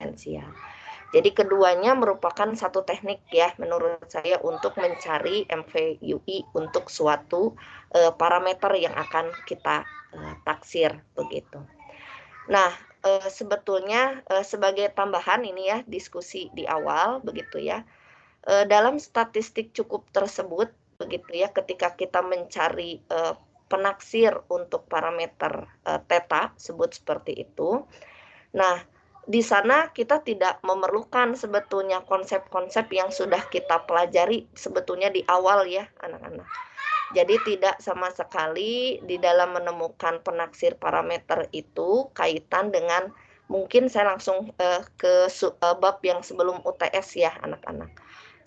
eksponensial. Jadi keduanya merupakan satu teknik ya menurut saya untuk mencari MVUI untuk suatu parameter yang akan kita taksir begitu. Nah, sebetulnya sebagai tambahan ini ya diskusi di awal begitu ya. Dalam statistik cukup tersebut begitu ya, ketika kita mencari penaksir untuk parameter theta sebut seperti itu. Nah, di sana kita tidak memerlukan sebetulnya konsep-konsep yang sudah kita pelajari sebetulnya di awal ya anak-anak. Jadi tidak sama sekali di dalam menemukan penaksir parameter itu kaitan dengan, mungkin saya langsung ke bab yang sebelum UTS ya anak-anak.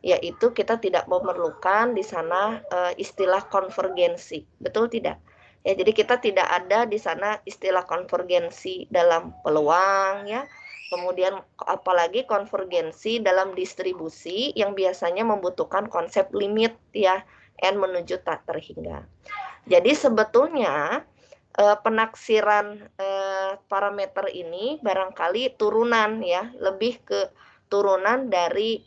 Yaitu kita tidak memerlukan di sana istilah konvergensi, betul tidak? Ya, jadi kita tidak ada di sana istilah konvergensi dalam peluang ya. Kemudian apalagi konvergensi dalam distribusi yang biasanya membutuhkan konsep limit ya, n menuju tak terhingga. Jadi sebetulnya penaksiran parameter ini barangkali turunan ya, lebih ke turunan dari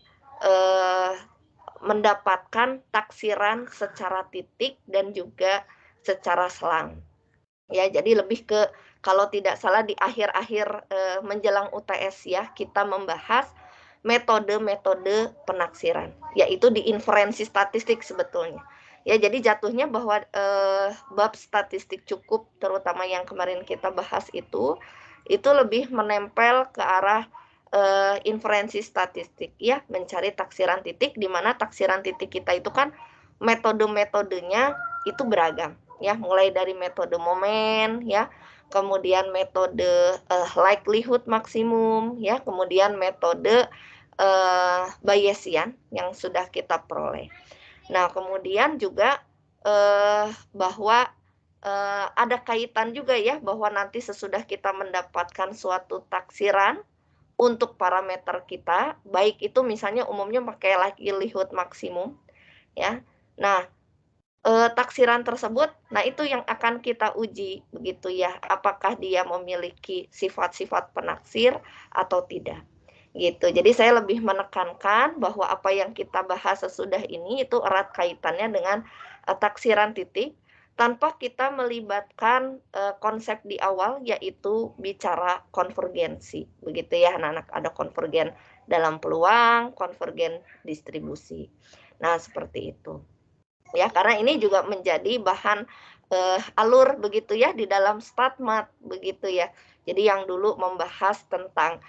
mendapatkan taksiran secara titik dan juga secara selang. Ya, jadi lebih ke kalau tidak salah di akhir-akhir menjelang UTS ya, kita membahas metode-metode penaksiran, yaitu di inferensi statistik sebetulnya. Ya, jadi jatuhnya bahwa bab statistik cukup terutama yang kemarin kita bahas itu lebih menempel ke arah inferensi statistik ya, mencari taksiran titik, di mana taksiran titik kita itu kan metode-metodenya itu beragam ya, mulai dari metode momen ya, kemudian metode likelihood maksimum ya, kemudian metode Bayesian yang sudah kita peroleh. Nah, kemudian juga bahwa ada kaitan juga ya, bahwa nanti sesudah kita mendapatkan suatu taksiran untuk parameter kita, baik itu misalnya umumnya pakai likelihood maksimum ya. Nah, taksiran tersebut, nah itu yang akan kita uji begitu ya, apakah dia memiliki sifat-sifat penaksir atau tidak. Gitu. Jadi saya lebih menekankan bahwa apa yang kita bahas sesudah ini itu erat kaitannya dengan taksiran titik tanpa kita melibatkan konsep di awal, yaitu bicara konvergensi. Begitu ya anak-anak, ada konvergen dalam peluang, konvergen distribusi. Nah, seperti itu. Ya, karena ini juga menjadi bahan alur begitu ya di dalam StatMat begitu ya. Jadi yang dulu membahas tentang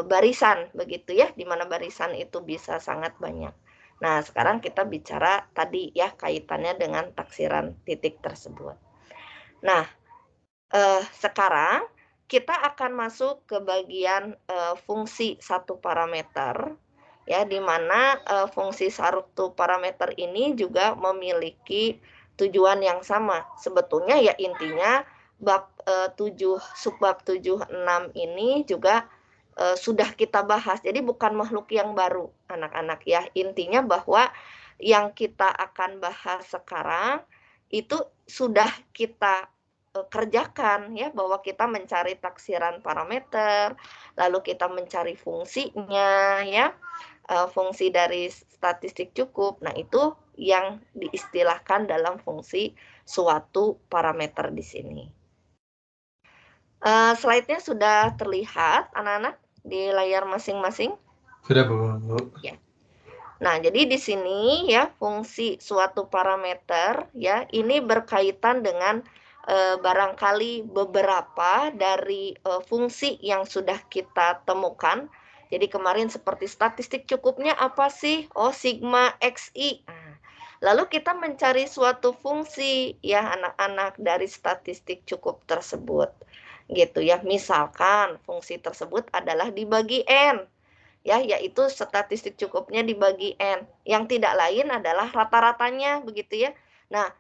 barisan begitu ya, di mana barisan itu bisa sangat banyak. Nah, sekarang kita bicara tadi ya kaitannya dengan taksiran titik tersebut. Nah, sekarang kita akan masuk ke bagian fungsi satu parameter ya, di mana fungsi satu parameter ini juga memiliki tujuan yang sama. Sebetulnya ya intinya bab 7 subbab 76 ini juga sudah kita bahas. Jadi bukan makhluk yang baru, anak-anak ya. Intinya bahwa yang kita akan bahas sekarang itu sudah kita kerjakan ya, bahwa kita mencari taksiran parameter, lalu kita mencari fungsinya ya, fungsi dari statistik cukup. Nah, itu yang diistilahkan dalam fungsi suatu parameter di sini. Slide-nya sudah terlihat anak-anak di layar masing-masing? Sudah, Bu. Ya. Nah, jadi di sini ya fungsi suatu parameter ya ini berkaitan dengan barangkali beberapa dari fungsi yang sudah kita temukan. Jadi kemarin seperti statistik cukupnya apa sih? Oh, sigma xi. Nah, lalu kita mencari suatu fungsi ya anak-anak dari statistik cukup tersebut. Gitu ya. Misalkan fungsi tersebut adalah dibagi n. Ya, yaitu statistik cukupnya dibagi n. Yang tidak lain adalah rata-ratanya begitu ya. Nah,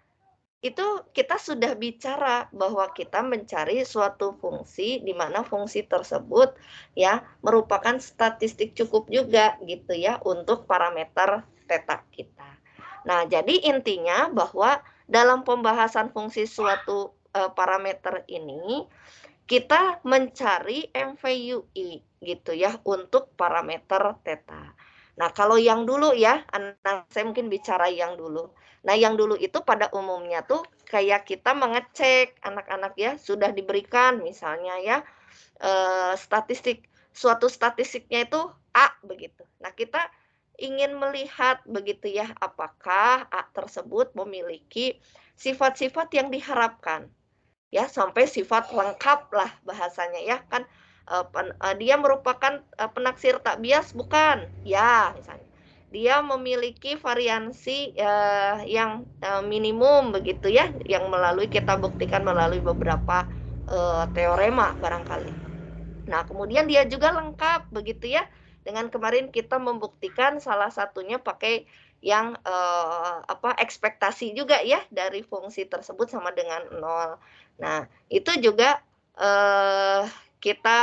itu kita sudah bicara bahwa kita mencari suatu fungsi di mana fungsi tersebut ya merupakan statistik cukup juga gitu ya untuk parameter theta kita. Nah, jadi intinya bahwa dalam pembahasan fungsi suatu parameter ini kita mencari MVUI gitu ya untuk parameter theta. Nah, kalau yang dulu ya, saya mungkin bicara yang dulu. Nah, yang dulu itu pada umumnya tuh kayak kita mengecek anak-anak ya, sudah diberikan misalnya ya suatu statistiknya itu A begitu. Nah, kita ingin melihat begitu ya, apakah A tersebut memiliki sifat-sifat yang diharapkan. Ya, sampai sifat lengkap lah bahasanya ya kan, dia merupakan penaksir tak bias bukan? Ya, misalnya. Dia memiliki variansi yang minimum begitu ya, yang kita buktikan melalui beberapa teorema barangkali. Nah, kemudian dia juga lengkap begitu ya. Dengan kemarin kita membuktikan salah satunya pakai yang ekspektasi juga ya dari fungsi tersebut sama dengan 0. Nah, itu juga kita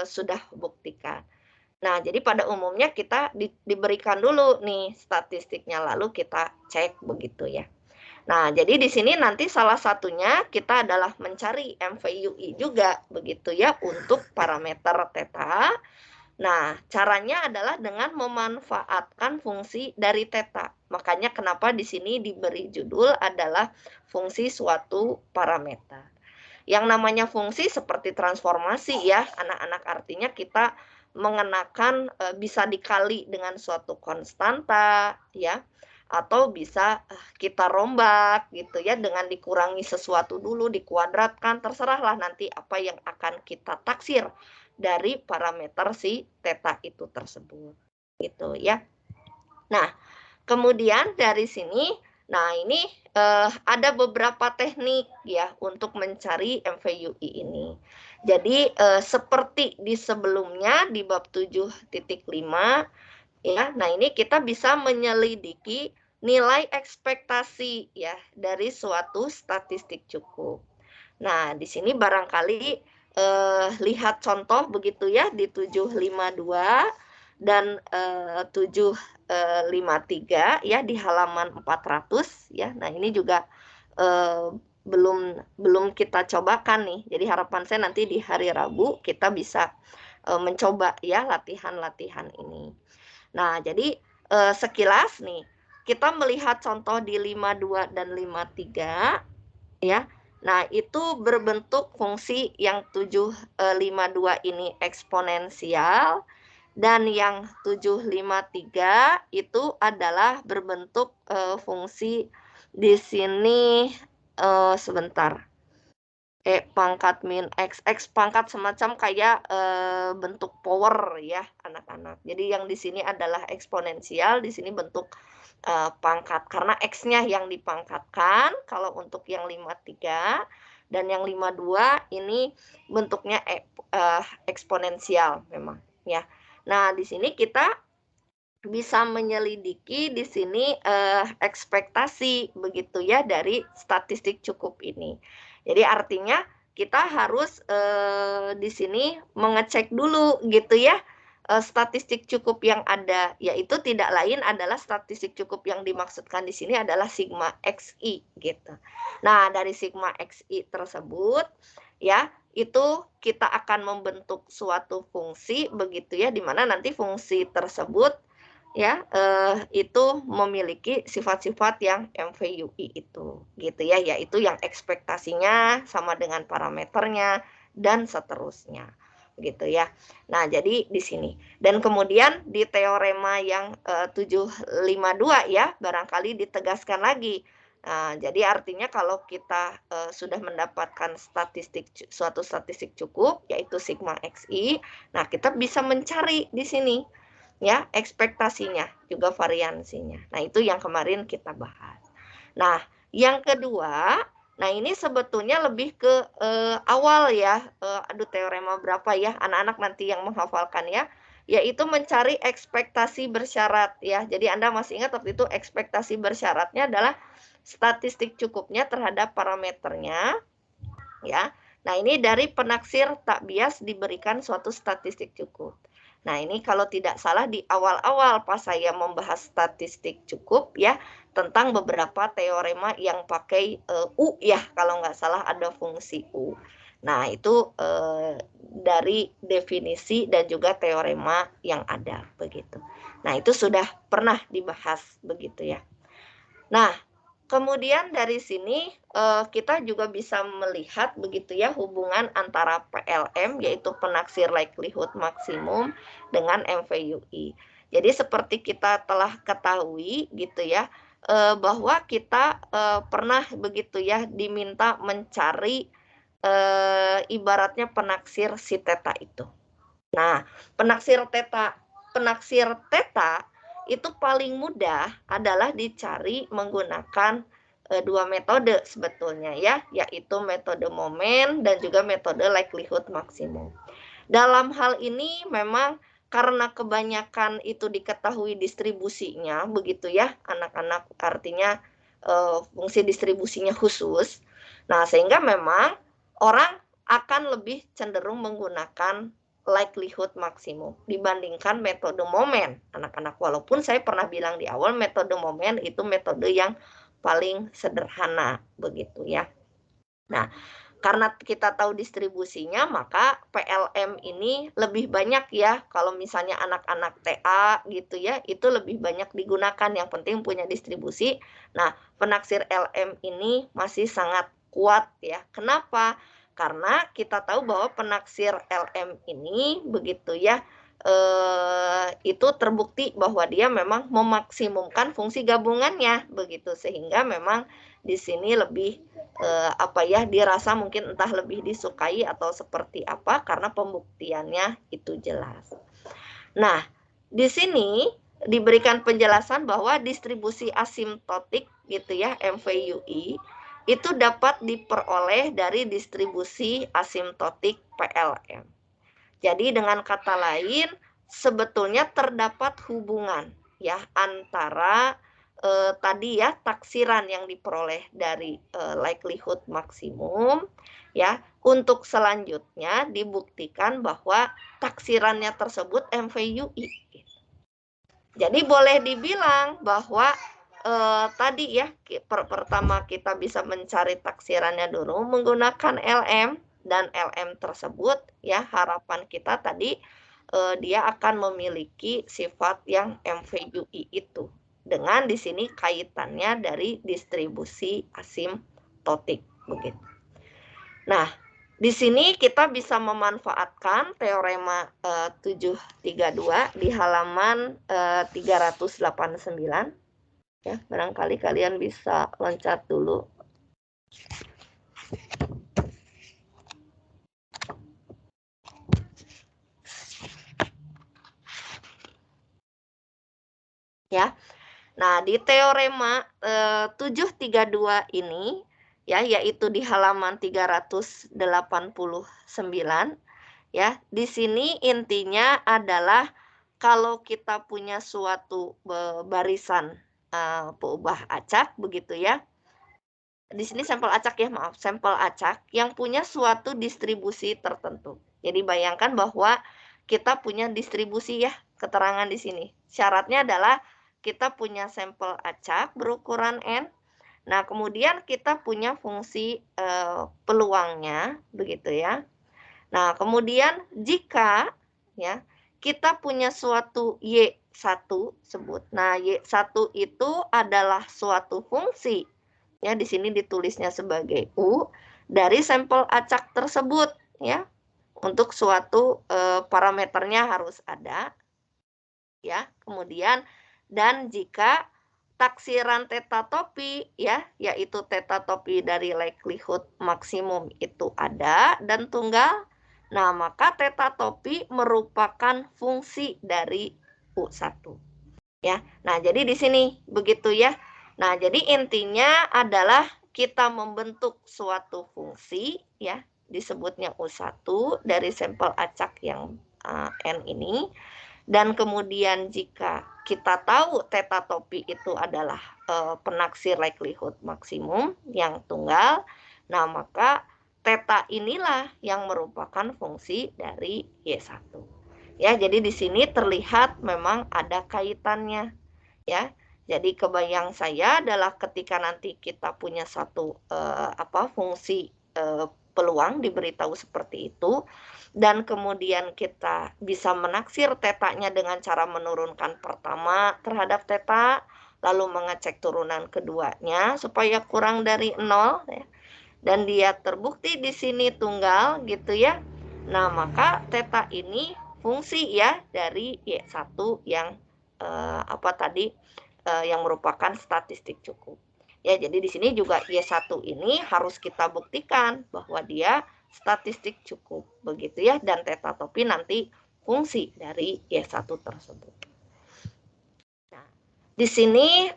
sudah buktikan. Nah, jadi pada umumnya kita diberikan dulu nih statistiknya lalu kita cek begitu ya. Nah, jadi di sini nanti salah satunya kita adalah mencari MVUI juga begitu ya untuk parameter theta. Nah, caranya adalah dengan memanfaatkan fungsi dari theta. Makanya kenapa di sini diberi judul adalah fungsi suatu parameter. Yang namanya fungsi seperti transformasi ya, anak-anak, artinya kita mengenakan bisa dikali dengan suatu konstanta ya, atau bisa kita rombak gitu ya dengan dikurangi sesuatu dulu, dikuadratkan, terserahlah nanti apa yang akan kita taksir dari parameter si theta itu tersebut gitu ya. Nah, kemudian dari sini, nah ini ada beberapa teknik ya untuk mencari MVUI ini. Jadi seperti di sebelumnya di bab 7.5 ya. Nah, ini kita bisa menyelidiki nilai ekspektasi ya dari suatu statistik cukup. Nah, di sini barangkali lihat contoh begitu ya di 752 dan 753 ya di halaman 400 ya. Nah, ini juga belum kita cobakan nih. Jadi harapan saya nanti di hari Rabu kita bisa mencoba ya latihan-latihan ini. Nah, jadi sekilas nih kita melihat contoh di 52 dan 53 ya. Nah, itu berbentuk fungsi yang 752 ini eksponensial dan yang 753 itu adalah berbentuk fungsi di sini sebentar. Pangkat min X pangkat semacam kayak bentuk power ya, anak-anak. Jadi yang di sini adalah eksponensial, di sini bentuk pangkat karena X-nya yang dipangkatkan kalau untuk yang 53 dan yang 52 ini bentuknya eksponensial memang ya. Nah, di sini kita bisa menyelidiki di sini ekspektasi begitu ya dari statistik cukup ini. Jadi artinya kita harus di sini mengecek dulu gitu ya statistik cukup yang ada, yaitu tidak lain adalah statistik cukup yang dimaksudkan di sini adalah sigma XI gitu. Nah, dari sigma XI tersebut ya itu kita akan membentuk suatu fungsi begitu ya, di mana nanti fungsi tersebut ya itu memiliki sifat-sifat yang MVUI itu gitu ya, yaitu yang ekspektasinya sama dengan parameternya dan seterusnya gitu ya. Nah, jadi di sini dan kemudian di teorema yang 752 ya barangkali ditegaskan lagi. Nah, jadi artinya kalau kita sudah mendapatkan suatu statistik cukup yaitu sigma XI, nah kita bisa mencari di sini ya ekspektasinya juga variansinya. Nah, itu yang kemarin kita bahas. Nah, yang kedua, nah ini sebetulnya lebih ke awal ya. Aduh, teorema berapa ya anak-anak nanti yang menghafalkan ya, yaitu mencari ekspektasi bersyarat ya. Jadi Anda masih ingat waktu itu ekspektasi bersyaratnya adalah statistik cukupnya terhadap parameternya ya. Nah, ini dari penaksir tak bias diberikan suatu statistik cukup. Nah, ini kalau tidak salah di awal-awal pas saya membahas statistik cukup ya, tentang beberapa teorema yang pakai U ya, kalau nggak salah ada fungsi U. Nah, itu dari definisi dan juga teorema yang ada begitu. Nah, itu sudah pernah dibahas begitu ya. Nah, kemudian dari sini kita juga bisa melihat begitu ya hubungan antara PLM yaitu penaksir likelihood maksimum dengan MVUI. Jadi seperti kita telah ketahui gitu ya bahwa kita pernah begitu ya diminta mencari ibaratnya penaksir si teta itu. Nah, penaksir teta itu paling mudah adalah dicari menggunakan dua metode sebetulnya ya, yaitu metode momen dan juga metode likelihood maksimum. Dalam hal ini memang karena kebanyakan itu diketahui distribusinya begitu ya, anak-anak artinya fungsi distribusinya khusus. Nah, sehingga memang orang akan lebih cenderung menggunakan likelihood maksimum dibandingkan metode momen anak-anak. Walaupun saya pernah bilang di awal metode momen itu metode yang paling sederhana begitu ya. Nah, karena kita tahu distribusinya, maka PLM ini lebih banyak ya. Kalau misalnya anak-anak TA gitu ya, itu lebih banyak digunakan. Yang penting punya distribusi. Nah, penaksir LM ini masih sangat kuat ya. Kenapa? Karena kita tahu bahwa penaksir LM ini begitu ya, itu terbukti bahwa dia memang memaksimumkan fungsi gabungannya begitu, sehingga memang di sini lebih apa ya, dirasa mungkin entah lebih disukai atau seperti apa karena pembuktiannya itu jelas. Nah, di sini diberikan penjelasan bahwa distribusi asimptotik gitu ya, MVUI itu dapat diperoleh dari distribusi asimptotik PLM. Jadi dengan kata lain, sebetulnya terdapat hubungan ya antara tadi ya taksiran yang diperoleh dari likelihood maksimum ya, untuk selanjutnya dibuktikan bahwa taksirannya tersebut MVUI. Jadi boleh dibilang bahwa tadi ya pertama kita bisa mencari taksirannya dulu menggunakan LM, dan LM tersebut ya harapan kita tadi dia akan memiliki sifat yang MVUI itu dengan di sini kaitannya dari distribusi asimptotik begitu. Nah, di sini kita bisa memanfaatkan teorema 732 di halaman 389. Ya, barangkali kalian bisa loncat dulu. Ya. Nah, di teorema 732 ini ya, yaitu di halaman 389 ya. Di sini intinya adalah kalau kita punya suatu barisan peubah acak begitu ya. Di sini sampel acak ya, maaf, sampel acak yang punya suatu distribusi tertentu. Jadi bayangkan bahwa kita punya distribusi ya, keterangan di sini. Syaratnya adalah kita punya sampel acak berukuran N. Nah, kemudian kita punya fungsi peluangnya begitu ya. Nah, kemudian jika ya kita punya suatu Y1 sebut. Nah, Y1 itu adalah suatu fungsi ya, di sini ditulisnya sebagai U dari sampel acak tersebut ya. Untuk suatu parameternya harus ada ya. Kemudian dan jika taksiran teta topi ya, yaitu teta topi dari likelihood maksimum itu ada dan tunggal, nah maka teta topi merupakan fungsi dari U1 ya. Nah, jadi di sini begitu ya. Nah, jadi intinya adalah kita membentuk suatu fungsi ya, disebutnya U1 dari sampel acak yang N ini, dan kemudian jika kita tahu teta topi itu adalah penaksir likelihood maksimum yang tunggal, nah maka teta inilah yang merupakan fungsi dari Y1. Ya, jadi di sini terlihat memang ada kaitannya ya. Jadi kebayang saya adalah ketika nanti kita punya satu fungsi peluang diberitahu seperti itu, dan kemudian kita bisa menaksir tetanya dengan cara menurunkan pertama terhadap teta, lalu mengecek turunan keduanya supaya kurang dari 0 ya. Dan dia terbukti di sini tunggal gitu ya. Nah, maka teta ini fungsi ya dari Y1 yang yang merupakan statistik cukup. Ya, jadi di sini juga Y1 ini harus kita buktikan bahwa dia statistik cukup begitu ya, dan teta topi nanti fungsi dari Y1 tersebut. Nah, di sini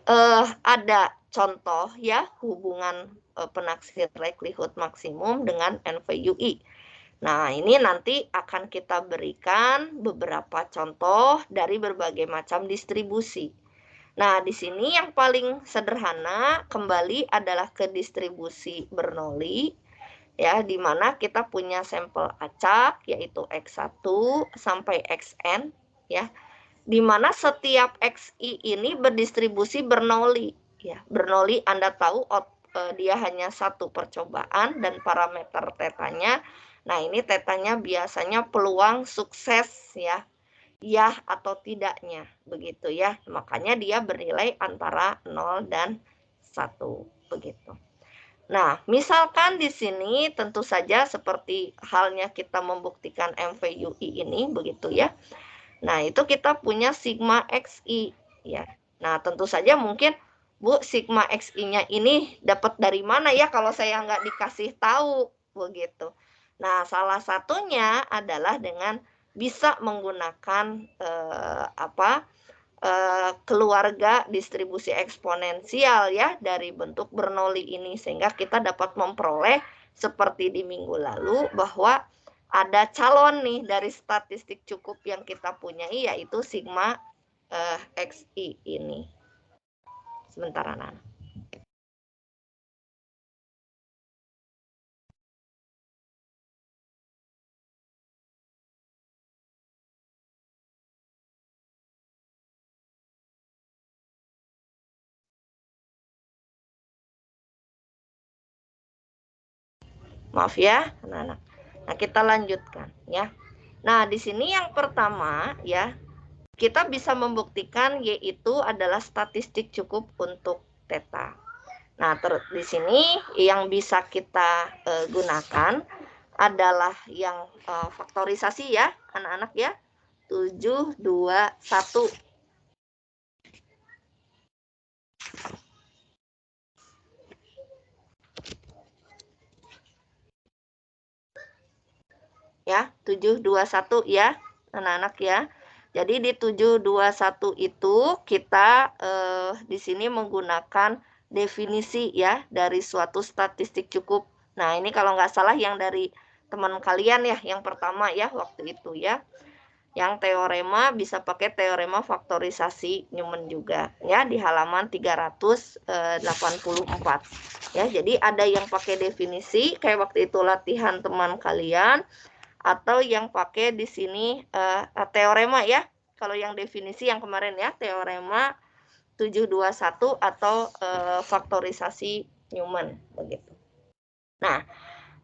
ada contoh ya hubungan penaksir likelihood maksimum dengan NVUI. Nah, ini nanti akan kita berikan beberapa contoh dari berbagai macam distribusi. Nah, di sini yang paling sederhana kembali adalah ke distribusi Bernoulli, ya, di mana kita punya sampel acak, yaitu X1 sampai Xn, ya, di mana setiap Xi ini berdistribusi Bernoulli. Ya, Bernoulli Anda tahu dia hanya satu percobaan dan parameter tetanya. Nah, ini tetanya biasanya peluang sukses ya atau tidaknya begitu ya. Makanya dia bernilai antara 0 dan 1 begitu. Nah, misalkan di sini tentu saja seperti halnya kita membuktikan MVUI ini begitu ya. Nah, itu kita punya sigma XI ya. Nah, tentu saja mungkin Bu, sigma XI-nya ini dapat dari mana ya kalau saya nggak dikasih tahu begitu. Nah, salah satunya adalah dengan bisa menggunakan keluarga distribusi eksponensial ya dari bentuk Bernoulli ini, sehingga kita dapat memperoleh seperti di minggu lalu bahwa ada calon nih dari statistik cukup yang kita punyai, yaitu sigma XI ini. Sebentar anak-anak. Maaf ya, anak-anak. Nah, kita lanjutkan ya. Nah, di sini yang pertama ya, kita bisa membuktikan Y itu adalah statistik cukup untuk theta. Nah, di sini yang bisa kita gunakan adalah yang faktorisasi ya, anak-anak ya. 7, 2, 1. Ya, 7, 2, 1 ya, anak-anak ya. Jadi di 7, 2, 1 itu kita di sini menggunakan definisi ya dari suatu statistik cukup. Nah, ini kalau nggak salah yang dari teman kalian ya, yang pertama ya waktu itu ya. Yang teorema bisa pakai teorema faktorisasi Newman juga ya di halaman 384. Ya, jadi ada yang pakai definisi kayak waktu itu latihan teman kalian, atau yang pakai di sini teorema ya. Kalau yang definisi yang kemarin ya, teorema 721 atau faktorisasi Newman begitu. Nah,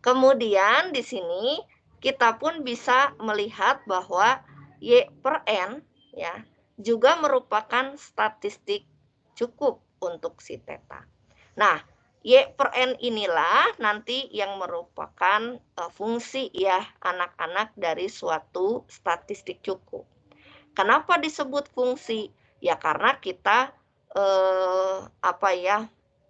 kemudian di sini kita pun bisa melihat bahwa Y per N ya juga merupakan statistik cukup untuk si theta. Nah, Y per N inilah nanti yang merupakan fungsi ya anak-anak dari suatu statistik cukup. Kenapa disebut fungsi? Ya karena kita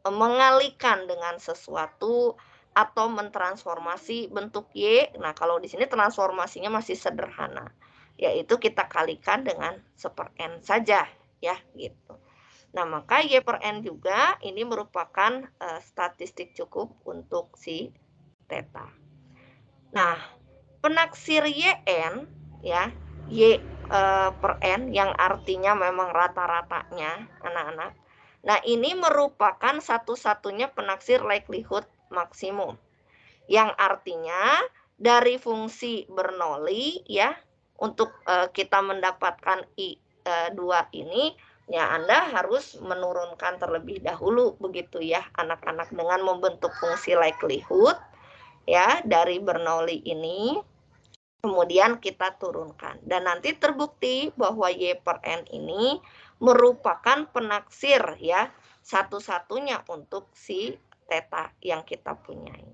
mengalihkan dengan sesuatu atau mentransformasi bentuk Y. Nah, kalau di sini transformasinya masih sederhana, yaitu kita kalikan dengan 1/n saja ya gitu. Nah, maka Y per N juga ini merupakan statistik cukup untuk si theta. Nah, penaksir YN ya, Y per N yang artinya memang rata-ratanya anak-anak. Nah, ini merupakan satu-satunya penaksir likelihood maksimum. Yang artinya dari fungsi Bernoulli ya, untuk kita mendapatkan I2 ini, ya Anda harus menurunkan terlebih dahulu begitu ya anak-anak dengan membentuk fungsi likelihood. ya dari Bernoulli ini. Kemudian kita turunkan dan nanti terbukti bahwa Y per N ini merupakan penaksir ya satu-satunya untuk si theta yang kita punyai.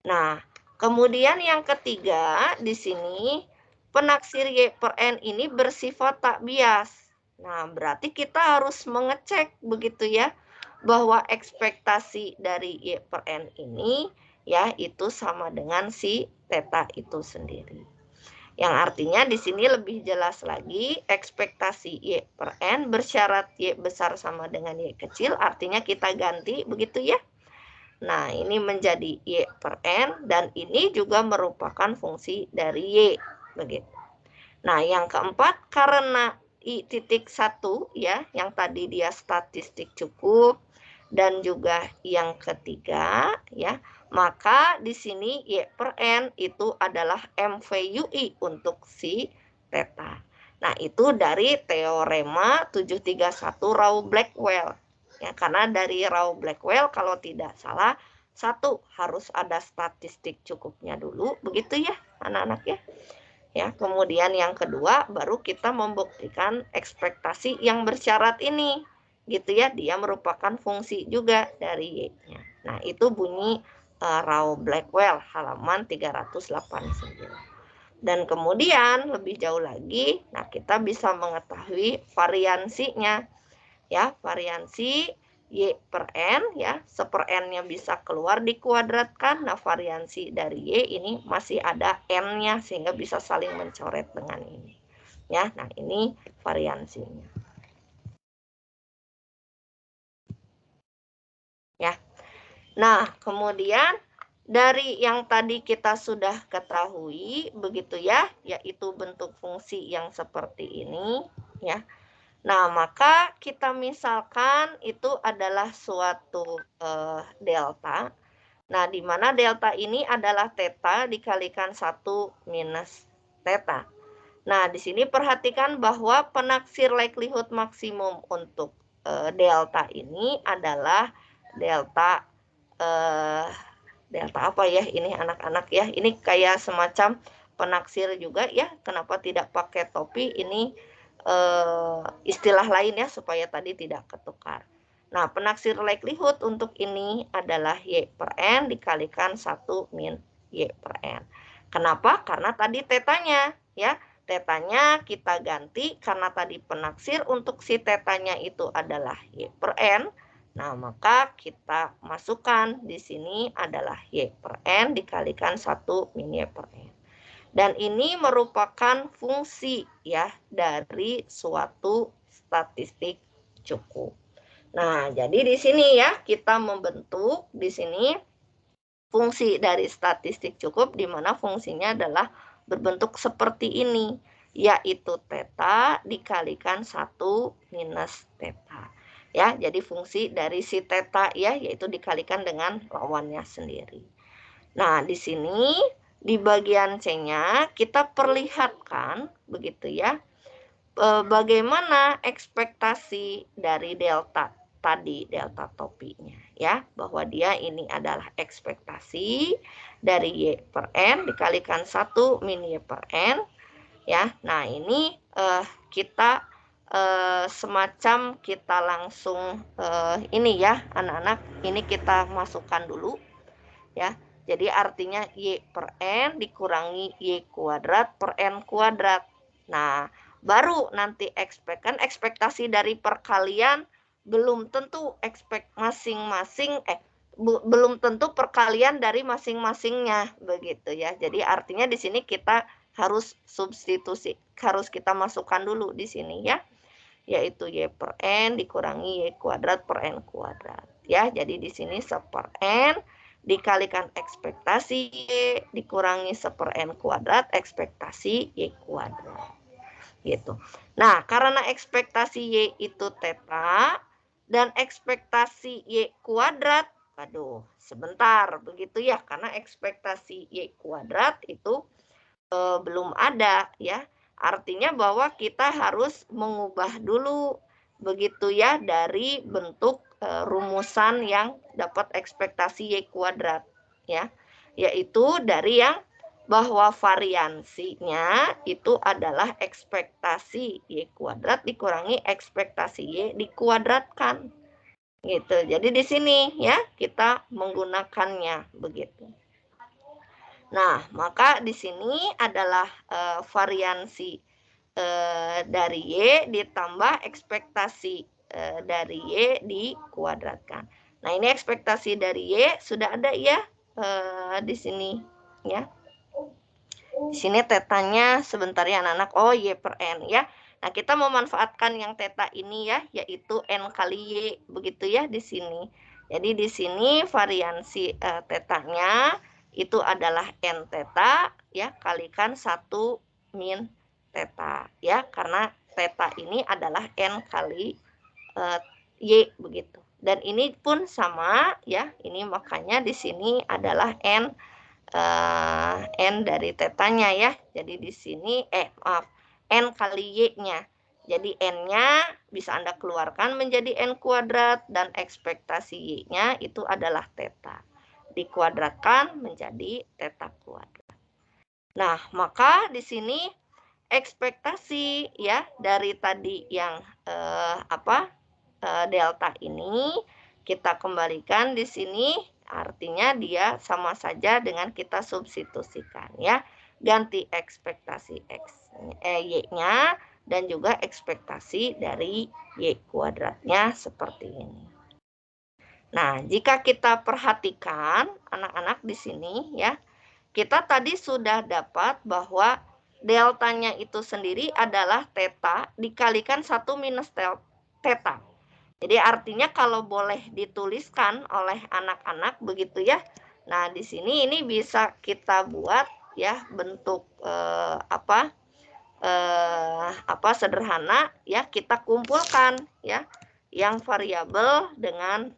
Nah, kemudian yang ketiga di sini penaksir Y per N ini bersifat tak bias. Nah, berarti kita harus mengecek begitu ya bahwa ekspektasi dari Y per N ini ya itu sama dengan si theta itu sendiri. Yang artinya di sini lebih jelas lagi ekspektasi Y per N bersyarat Y besar sama dengan Y kecil, artinya kita ganti begitu ya. Nah, ini menjadi Y per N dan ini juga merupakan fungsi dari Y. Begitu. Nah, yang keempat, karena I titik 1 ya, yang tadi dia statistik cukup, dan juga yang ketiga ya, maka di sini Y per N itu adalah MVUI untuk si theta. Nah, itu dari teorema 731 Rao-Blackwell. Ya, karena dari Rao-Blackwell kalau tidak salah satu harus ada statistik cukupnya dulu, begitu ya anak-anak ya. Ya, kemudian yang kedua baru kita membuktikan ekspektasi yang bersyarat ini. Gitu ya, dia merupakan fungsi juga dari Y-nya. Nah, itu bunyi Rao-Blackwell halaman 389. Dan kemudian lebih jauh lagi, nah kita bisa mengetahui variansinya. Ya, variansi Y per N ya, seper N-nya bisa keluar dikuadratkan. Nah, variansi dari Y ini masih ada N-nya sehingga bisa saling mencoret dengan ini. Ya, nah ini variansinya. Ya. Nah, kemudian dari yang tadi kita sudah ketahui begitu ya, yaitu bentuk fungsi yang seperti ini ya. Nah, maka kita misalkan itu adalah suatu delta. Nah, di mana delta ini adalah theta dikalikan 1 minus theta. Nah, di sini perhatikan bahwa penaksir likelihood maksimum untuk delta ini adalah delta delta apa ya ini anak-anak ya. Ini kayak semacam penaksir juga ya. Kenapa tidak pakai topi? Ini istilah lain ya supaya tadi tidak ketukar. Nah, penaksir likelihood untuk ini adalah Y per N dikalikan 1 min Y per N. Kenapa? Karena tadi tetanya ya. Tetanya kita ganti karena tadi penaksir untuk si tetanya itu adalah Y per N. Nah, maka kita masukkan di sini adalah Y per N dikalikan 1 min Y per N. Dan ini merupakan fungsi ya dari suatu statistik cukup. Nah, jadi di sini ya kita membentuk di sini fungsi dari statistik cukup di mana fungsinya adalah berbentuk seperti ini, yaitu theta dikalikan 1 minus theta. Ya, jadi fungsi dari si theta ya yaitu dikalikan dengan lawannya sendiri. Nah, di sini di bagian C-nya kita perlihatkan begitu ya bagaimana ekspektasi dari delta tadi, delta topinya ya, bahwa dia ini adalah ekspektasi dari Y per N dikalikan 1 min Y per N ya. Nah, ini kita semacam kita langsung ini ya anak-anak, ini kita masukkan dulu ya. Jadi artinya Y per N dikurangi Y kuadrat per N kuadrat. Nah, baru nanti ekspektasi dari perkalian belum tentu masing-masing belum tentu perkalian dari masing-masingnya begitu ya. Jadi artinya di sini kita harus substitusi, harus kita masukkan dulu di sini ya. Yaitu Y per N dikurangi Y kuadrat per N kuadrat ya. Jadi di sini seper N dikalikan ekspektasi Y dikurangi seper N kuadrat ekspektasi Y kuadrat gitu. Nah, karena ekspektasi Y itu theta dan ekspektasi Y kuadrat, aduh sebentar begitu ya, karena ekspektasi Y kuadrat itu belum ada ya. Artinya bahwa kita harus mengubah dulu begitu ya dari bentuk rumusan yang dapat ekspektasi Y kuadrat ya. yaitu dari yang bahwa variansinya itu adalah ekspektasi Y kuadrat dikurangi ekspektasi Y dikuadratkan. Gitu. Jadi di sini ya kita menggunakannya begitu. Nah, maka di sini adalah variansi dari Y ditambah ekspektasi dari Y dikuadratkan. Nah, ini ekspektasi dari Y sudah ada ya di sini ya. Di sini tetanya sebentar ya anak-anak. Oh, Y per N ya. Nah, kita memanfaatkan yang teta ini ya, yaitu N kali Y. Begitu ya di sini. Jadi di sini variansi tetanya itu adalah N teta ya, kalikan 1 min teta ya. Karena teta ini adalah N kali Y begitu. Dan ini pun sama ya. Ini makanya di sini adalah N dari tetanya ya. Jadi di sini N kali Y-nya. Jadi N-nya bisa Anda keluarkan menjadi N kuadrat dan ekspektasi Y-nya itu adalah teta. Dikuadratkan menjadi teta kuadrat. Nah, maka di sini ekspektasi ya dari tadi yang delta ini kita kembalikan di sini. Artinya dia sama saja dengan kita substitusikan ya. Ganti ekspektasi Y-nya dan juga ekspektasi dari Y kuadratnya seperti ini. Nah, jika kita perhatikan anak-anak di sini ya, kita tadi sudah dapat bahwa deltanya itu sendiri adalah teta dikalikan 1 minus teta. Jadi artinya kalau boleh dituliskan oleh anak-anak begitu ya. Nah, di sini ini bisa kita buat ya bentuk sederhana ya, kita kumpulkan ya yang variabel dengan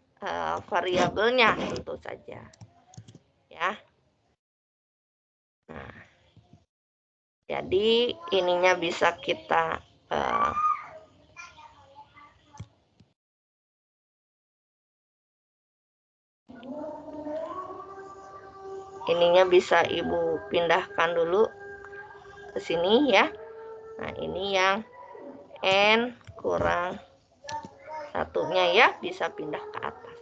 variabelnya tentu saja. Ya. Nah, jadi ininya bisa kita ininya bisa Ibu pindahkan dulu ke sini ya. Nah, ini yang N kurang satunya ya, bisa pindah ke atas.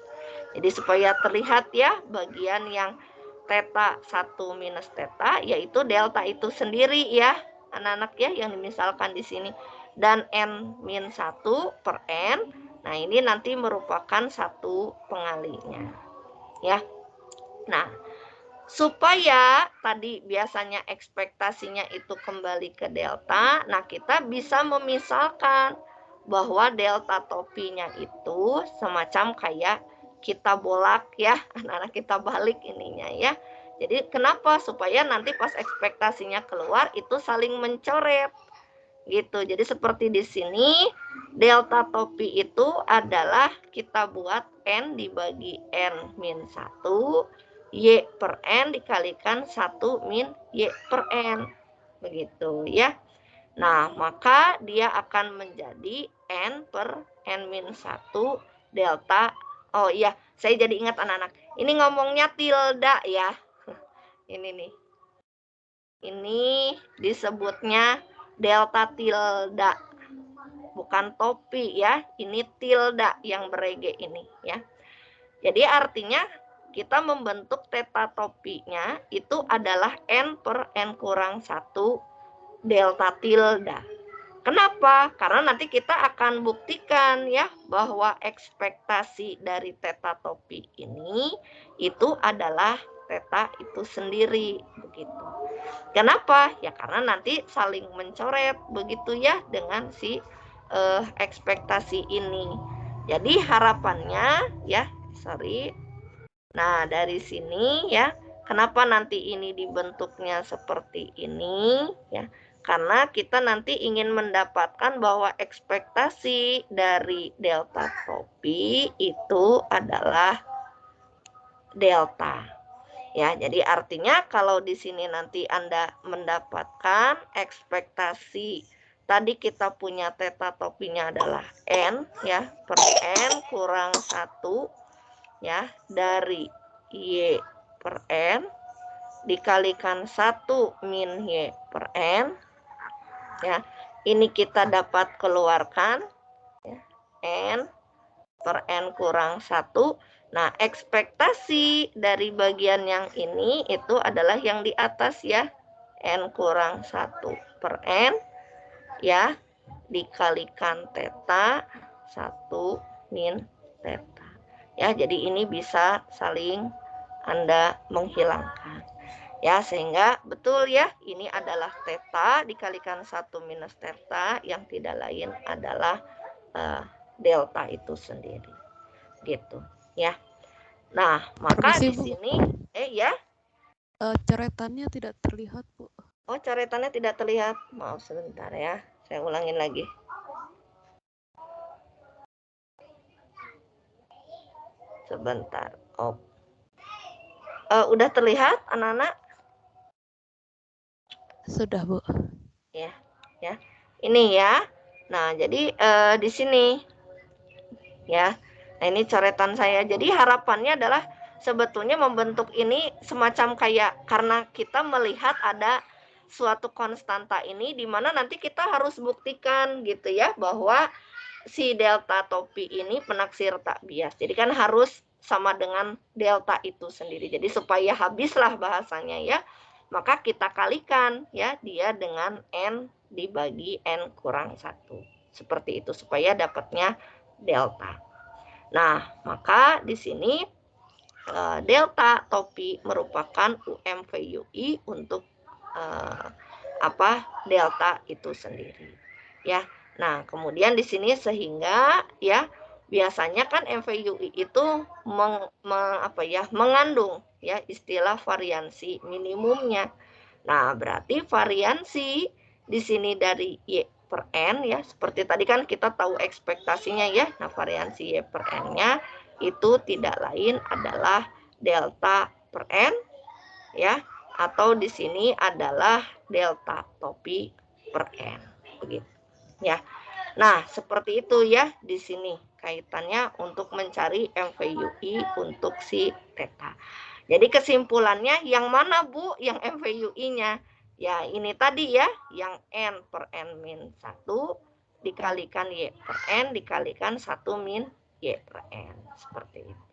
Jadi supaya terlihat ya bagian yang teta 1 minus teta, yaitu delta itu sendiri ya anak-anak ya, yang dimisalkan di sini. Dan N-1 per N, nah ini nanti merupakan satu pengalinya ya. Nah, supaya tadi biasanya ekspektasinya itu kembali ke delta, nah kita bisa memisalkan bahwa delta topinya itu semacam kayak kita bolak ya, anak-anak kita balik ininya ya. Jadi kenapa? Supaya nanti pas ekspektasinya keluar itu saling mencoret gitu. Jadi seperti di sini delta topi itu adalah kita buat N dibagi N-1 Y per N dikalikan 1 min Y per N. Begitu ya. Nah, maka dia akan menjadi N per N-1 delta. Oh iya, saya jadi ingat anak-anak. Ini ngomongnya tilde ya. Ini nih. Ini disebutnya delta tilde. Bukan topi ya. Ini tilde yang berege ini ya. Jadi artinya kita membentuk teta topinya itu adalah N per N kurang 1 delta tilde. Kenapa? Karena nanti kita akan buktikan ya bahwa ekspektasi dari teta topi ini itu adalah teta itu sendiri begitu. Kenapa? Ya karena nanti saling mencoret begitu ya dengan si ekspektasi ini. Jadi harapannya ya, nah dari sini ya, kenapa nanti ini dibentuknya seperti ini ya? Karena kita nanti ingin mendapatkan bahwa ekspektasi dari delta topi itu adalah delta. Ya, jadi artinya kalau di sini nanti Anda mendapatkan ekspektasi tadi kita punya teta topinya adalah N ya, per N kurang 1 ya dari Y per N. dikalikan 1 min Y per N. Ya, ini kita dapat keluarkan ya, N per N kurang 1. Nah, ekspektasi dari bagian yang ini itu adalah yang di atas ya. N kurang 1 per N ya, dikalikan theta 1 min theta. Ya, jadi ini bisa saling Anda menghilangkan. Ya, sehingga betul ya, ini adalah theta dikalikan 1 minus theta yang tidak lain adalah delta itu sendiri. Gitu, ya. Nah, maka Permisi, di Bu. sini ya. Coretannya tidak terlihat, Bu. Oh, coretannya tidak terlihat. Maaf sebentar ya. Saya ulangin lagi. Sebentar. Oh. Udah terlihat anak-anak? Sudah, Bu. Ya, ya. Ini ya. Nah, jadi di sini ya. Nah, ini coretan saya. Jadi harapannya adalah sebetulnya membentuk ini semacam kayak karena kita melihat ada suatu konstanta ini di mana nanti kita harus buktikan gitu ya bahwa si delta topi ini penaksir tak bias. Jadi kan harus sama dengan delta itu sendiri. Jadi supaya habislah bahasanya ya, maka kita kalikan ya dia dengan N dibagi N kurang 1. Seperti itu supaya dapatnya delta. Nah, maka di sini delta topi merupakan UMVUI untuk delta itu sendiri. Ya. Nah, kemudian di sini sehingga ya biasanya kan MVUI itu mengandung ya istilah variansi minimumnya. Nah, berarti variansi di sini dari Y per N ya, seperti tadi kan kita tahu ekspektasinya ya. Nah, variansi Y per N-nya itu tidak lain adalah delta per N ya, atau di sini adalah delta topi per N begitu ya. Nah, seperti itu ya di sini kaitannya untuk mencari MVUI untuk si theta. Jadi kesimpulannya yang mana Bu yang MVUI-nya? Ya ini tadi ya, yang N per N min 1 dikalikan Y per N dikalikan 1 min Y per N. Seperti itu.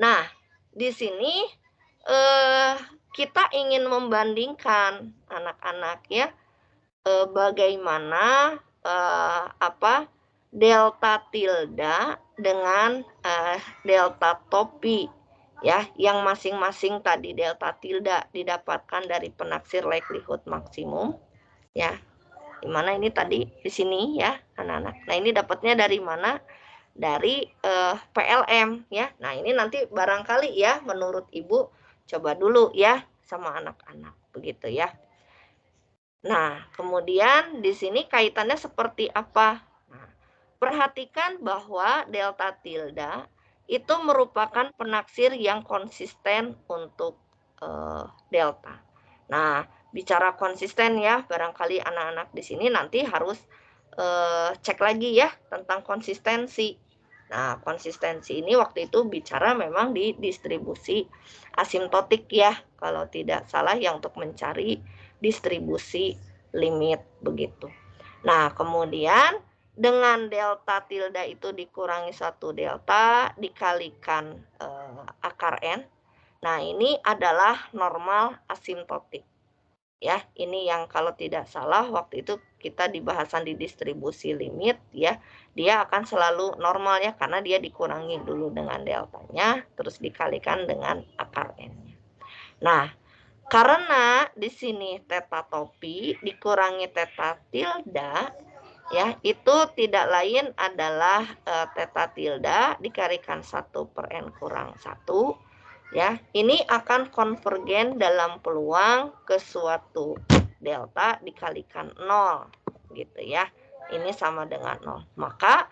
Nah, di sini kita ingin membandingkan anak-anak ya, bagaimana delta tilde dengan delta topi ya, yang masing-masing tadi delta tilde didapatkan dari penaksir likelihood maksimum ya. Dimana ini tadi di sini ya anak-anak. Nah, ini dapatnya dari mana? Dari PLM ya. Nah, ini nanti barangkali ya menurut Ibu coba dulu ya sama anak-anak begitu ya. Nah, kemudian di sini kaitannya seperti apa? Nah, perhatikan bahwa delta tilde itu merupakan penaksir yang konsisten untuk delta. Nah, bicara konsisten ya, barangkali anak-anak di sini nanti harus cek lagi ya tentang konsistensi. Nah, konsistensi ini waktu itu bicara memang di distribusi asimptotik ya, kalau tidak salah ya untuk mencari distribusi limit begitu. Nah, kemudian dengan delta tilde itu dikurangi 1 delta dikalikan akar N. Nah, ini adalah normal asimptotik. Ya, ini yang kalau tidak salah waktu itu kita di bahasan di distribusi limit ya, dia akan selalu normal ya karena dia dikurangi dulu dengan deltanya terus dikalikan dengan akar N-nya. Nah, karena di sini theta topi dikurangi theta tilde ya, itu tidak lain adalah theta tilde dikalikan 1 per N kurang 1 ya. Ini akan konvergen dalam peluang ke suatu delta dikalikan 0 gitu ya. Ini sama dengan 0. Maka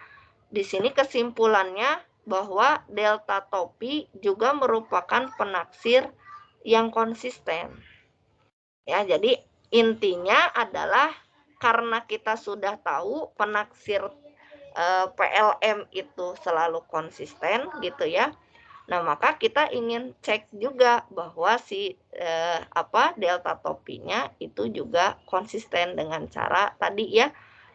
di sini kesimpulannya bahwa delta topi juga merupakan penaksir yang konsisten. Ya, jadi intinya adalah karena kita sudah tahu penaksir PLM itu selalu konsisten gitu ya. Nah, maka kita ingin cek juga bahwa si delta topinya itu juga konsisten dengan cara tadi ya,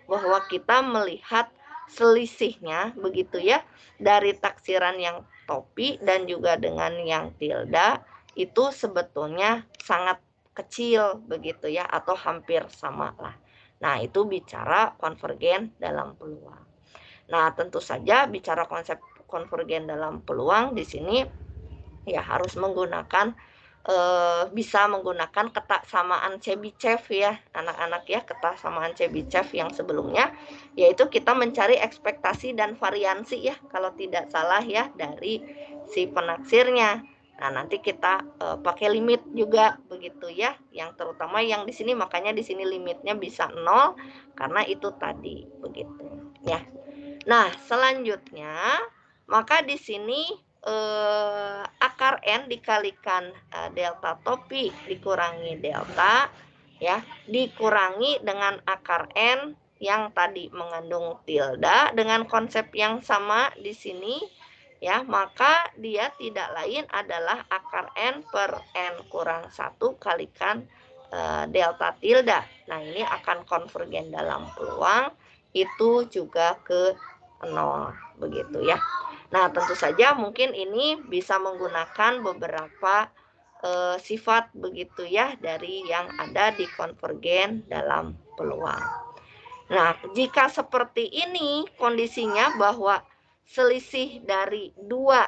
bahwa kita melihat selisihnya begitu ya dari taksiran yang topi dan juga dengan yang tilda itu sebetulnya sangat kecil begitu ya, atau hampir sama lah. Nah, itu bicara konvergen dalam peluang. Nah, tentu saja bicara konsep konvergen dalam peluang di sini ya harus menggunakan bisa menggunakan kesamaan Chebyshev ya anak-anak ya, kesamaan Chebyshev yang sebelumnya, yaitu kita mencari ekspektasi dan variansi ya kalau tidak salah ya dari si penaksirnya. Nah, nanti kita pakai limit juga begitu ya, yang terutama yang di sini, makanya di sini limitnya bisa 0 karena itu tadi begitu ya. Nah, selanjutnya maka di sini akar N dikalikan delta topi dikurangi delta ya, dikurangi dengan akar N yang tadi mengandung tilda dengan konsep yang sama di sini ya, maka dia tidak lain adalah akar N per N kurang 1 kalikan delta tilda. Nah, ini akan konvergen dalam peluang itu juga ke 0 begitu ya. Nah, tentu saja mungkin ini bisa menggunakan beberapa sifat begitu ya dari yang ada di konvergen dalam peluang. Nah, jika seperti ini kondisinya bahwa selisih dari dua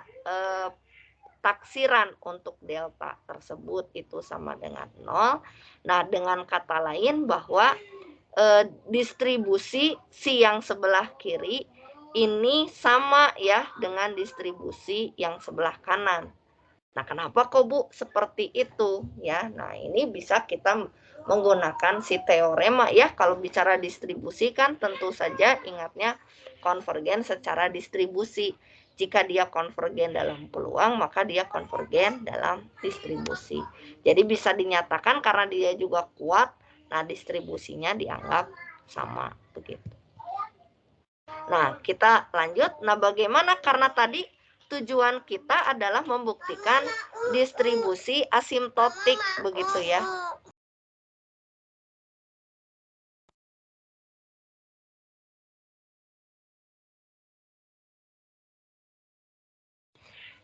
taksiran untuk delta tersebut itu sama dengan 0. Nah, dengan kata lain bahwa distribusi si yang sebelah kiri ini sama ya dengan distribusi yang sebelah kanan. Nah, kenapa kok Bu seperti itu ya? Nah, ini bisa kita menggunakan si teorema ya. Kalau bicara distribusi kan tentu saja ingatnya konvergen secara distribusi. Jika dia konvergen dalam peluang, maka dia konvergen dalam distribusi. Jadi bisa dinyatakan karena dia juga kuat, nah distribusinya dianggap sama begitu. Nah, kita lanjut. Nah, bagaimana karena tadi tujuan kita adalah membuktikan distribusi asimptotik begitu ya.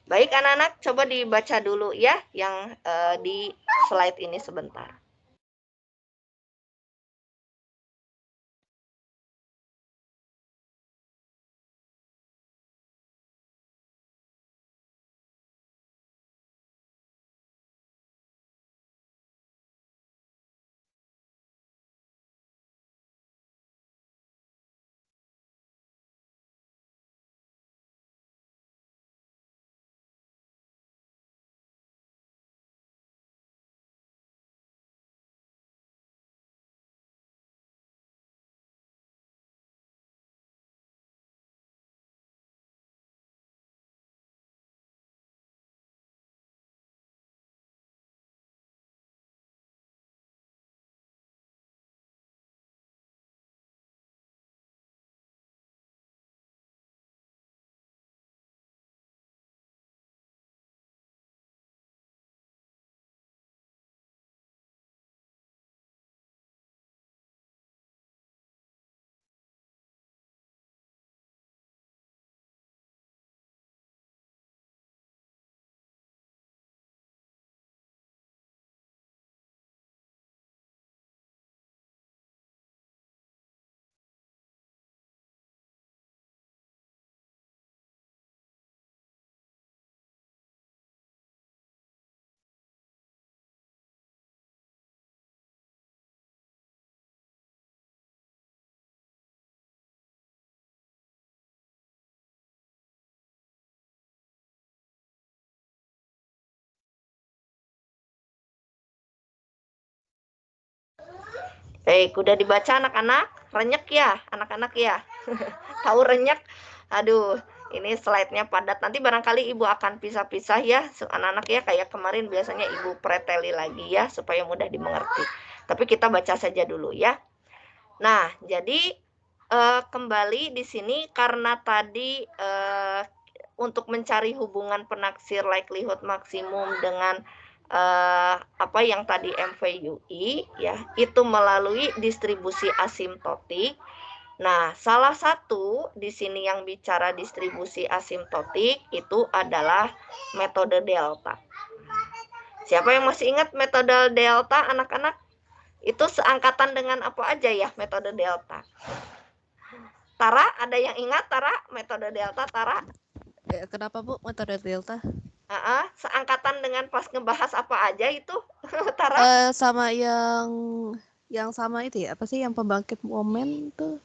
Baik anak-anak, coba dibaca dulu ya yang di slide ini sebentar. Baik, udah dibaca anak-anak? Renyek ya, anak-anak ya? Tahu renyek? Aduh, ini slide-nya padat. Nanti barangkali Ibu akan pisah-pisah ya, anak-anak ya, kayak kemarin biasanya Ibu preteli lagi ya, supaya mudah dimengerti. Tapi kita baca saja dulu ya. Nah, jadi kembali di sini karena tadi untuk mencari hubungan penaksir likelihood maksimum dengan apa yang tadi MVUI ya, itu melalui distribusi asimptotik. Nah, salah satu di sini yang bicara distribusi asimptotik itu adalah metode delta. Siapa yang masih ingat metode delta, anak-anak? Itu seangkatan dengan apa aja ya metode delta? Tara, ada yang ingat Tara metode delta, Tara? Kenapa Bu metode delta? Seangkatan dengan pas ngebahas apa aja itu, Tara? Sama yang sama itu ya, apa sih yang pembangkit momen tuh?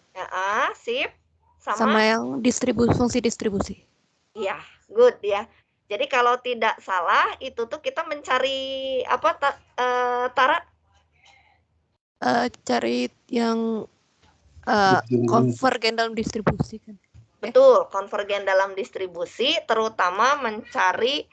Sip. Sama yang fungsi distribusi. Iya, good ya. Jadi kalau tidak salah itu tuh kita mencari apa, Tara? Cari yang konvergen dalam distribusi kan? Betul, konvergen dalam distribusi, terutama mencari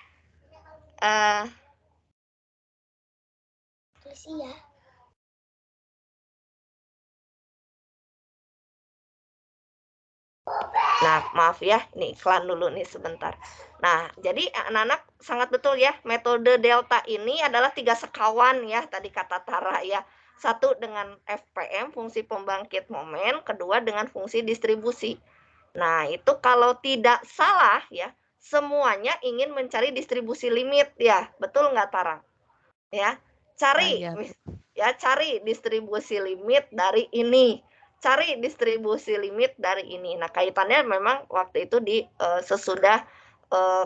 Nah, maaf ya, ini iklan dulu nih sebentar. Nah, jadi anak-anak sangat betul ya, metode delta ini adalah 3 sekawan ya, tadi kata Tara ya. Satu dengan FPM, fungsi pembangkit momen, kedua dengan fungsi distribusi. Nah, itu kalau tidak salah ya, semuanya ingin mencari distribusi limit ya, betul nggak Tara? Ya, cari distribusi limit dari ini. Cari distribusi limit dari ini. Nah, kaitannya memang waktu itu di sesudah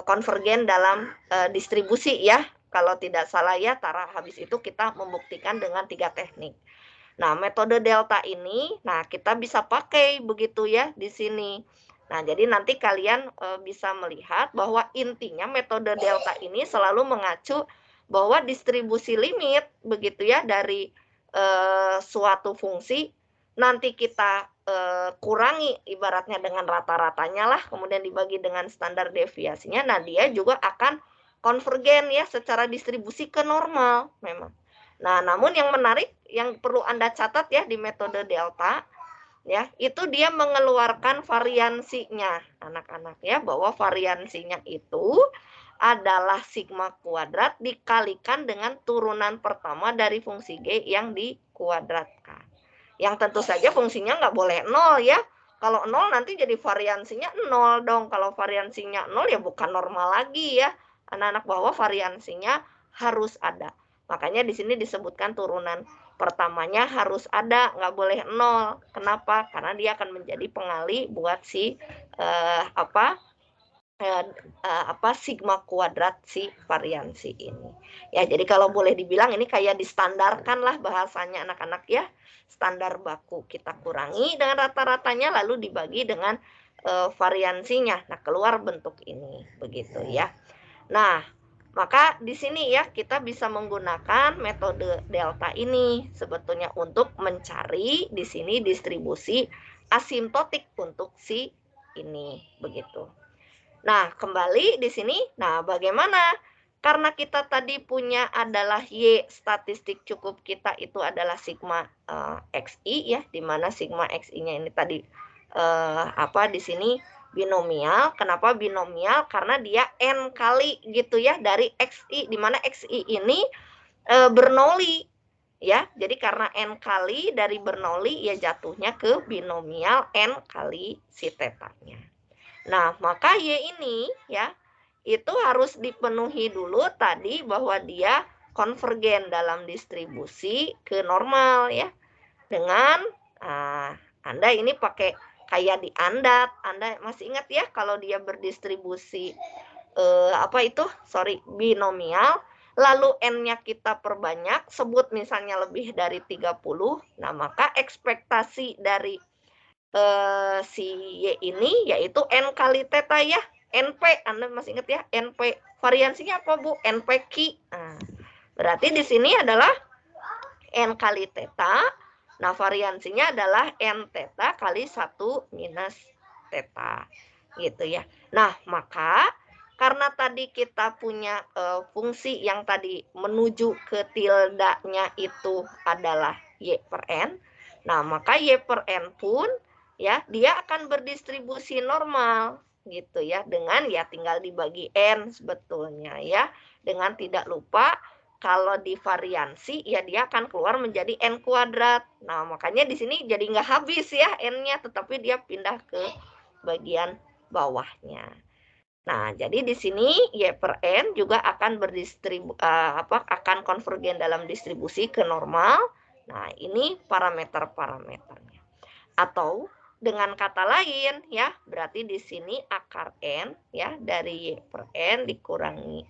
konvergen dalam distribusi ya. Kalau tidak salah ya, Tara, habis itu kita membuktikan dengan 3 teknik. Nah, metode delta ini, nah kita bisa pakai begitu ya di sini. Nah, jadi nanti kalian bisa melihat bahwa intinya metode delta ini selalu mengacu bahwa distribusi limit begitu ya dari suatu fungsi nanti kita kurangi ibaratnya dengan rata-ratanya lah, kemudian dibagi dengan standar deviasinya. Nah, dia juga akan konvergen ya secara distribusi ke normal memang. Nah, namun yang menarik yang perlu Anda catat ya di metode delta ya, itu dia mengeluarkan variansinya anak-anak ya, bahwa variansinya itu adalah sigma kuadrat dikalikan dengan turunan pertama dari fungsi G yang dikuadratkan. Yang tentu saja fungsinya nggak boleh 0 ya. Kalau 0 nanti jadi variansinya 0 dong. Kalau variansinya 0 ya bukan normal lagi ya. Anak-anak, bahwa variansinya harus ada. Makanya di sini disebutkan turunan pertamanya harus ada, nggak boleh 0. Kenapa? Karena dia akan menjadi pengali buat si sigma kuadrat si variansi ini. Ya, jadi kalau boleh dibilang ini kayak distandarkan lah bahasanya anak-anak ya. Standar baku kita kurangi dengan rata-ratanya lalu dibagi dengan variansinya. Nah, keluar bentuk ini begitu ya. Nah, maka di sini ya kita bisa menggunakan metode delta ini sebetulnya untuk mencari di sini distribusi asimptotik untuk si ini begitu. Nah, kembali di sini, nah bagaimana? Karena kita tadi punya adalah Y statistik cukup kita itu adalah sigma XI ya, di mana sigma XI-nya ini tadi di sini binomial. Kenapa binomial? Karena dia N kali gitu ya dari XI, di mana XI ini Bernoulli ya. Jadi karena N kali dari Bernoulli ya jatuhnya ke binomial N kali si tetanya. Nah, maka Y ini ya, itu harus dipenuhi dulu tadi bahwa dia konvergen dalam distribusi ke normal ya. Dengan Anda ini pakai kayak diandat. Anda masih ingat ya kalau dia berdistribusi binomial, lalu N-nya kita perbanyak, sebut misalnya lebih dari 30. Nah, maka ekspektasi dari si Y ini yaitu N kali theta ya. NP, Anda masih ingat ya? NP variansinya apa Bu? NPQ. Nah, berarti di sini adalah N kali theta. Nah, variansinya adalah N theta kali 1 minus theta. Gitu ya. Nah, maka karena tadi kita punya fungsi yang tadi menuju ke tildanya itu adalah Y per N. Nah, maka Y per N pun ya dia akan berdistribusi normal gitu ya, dengan ya tinggal dibagi N sebetulnya ya, dengan tidak lupa kalau divariansi ya dia akan keluar menjadi N kuadrat. Nah, makanya di sini jadi nggak habis ya N-nya, tetapi dia pindah ke bagian bawahnya. Nah, jadi di sini Y per N juga akan akan konvergen dalam distribusi ke normal. Nah, ini parameter-parameternya. Atau dengan kata lain ya, berarti di sini akar N ya dari Y per N dikurangi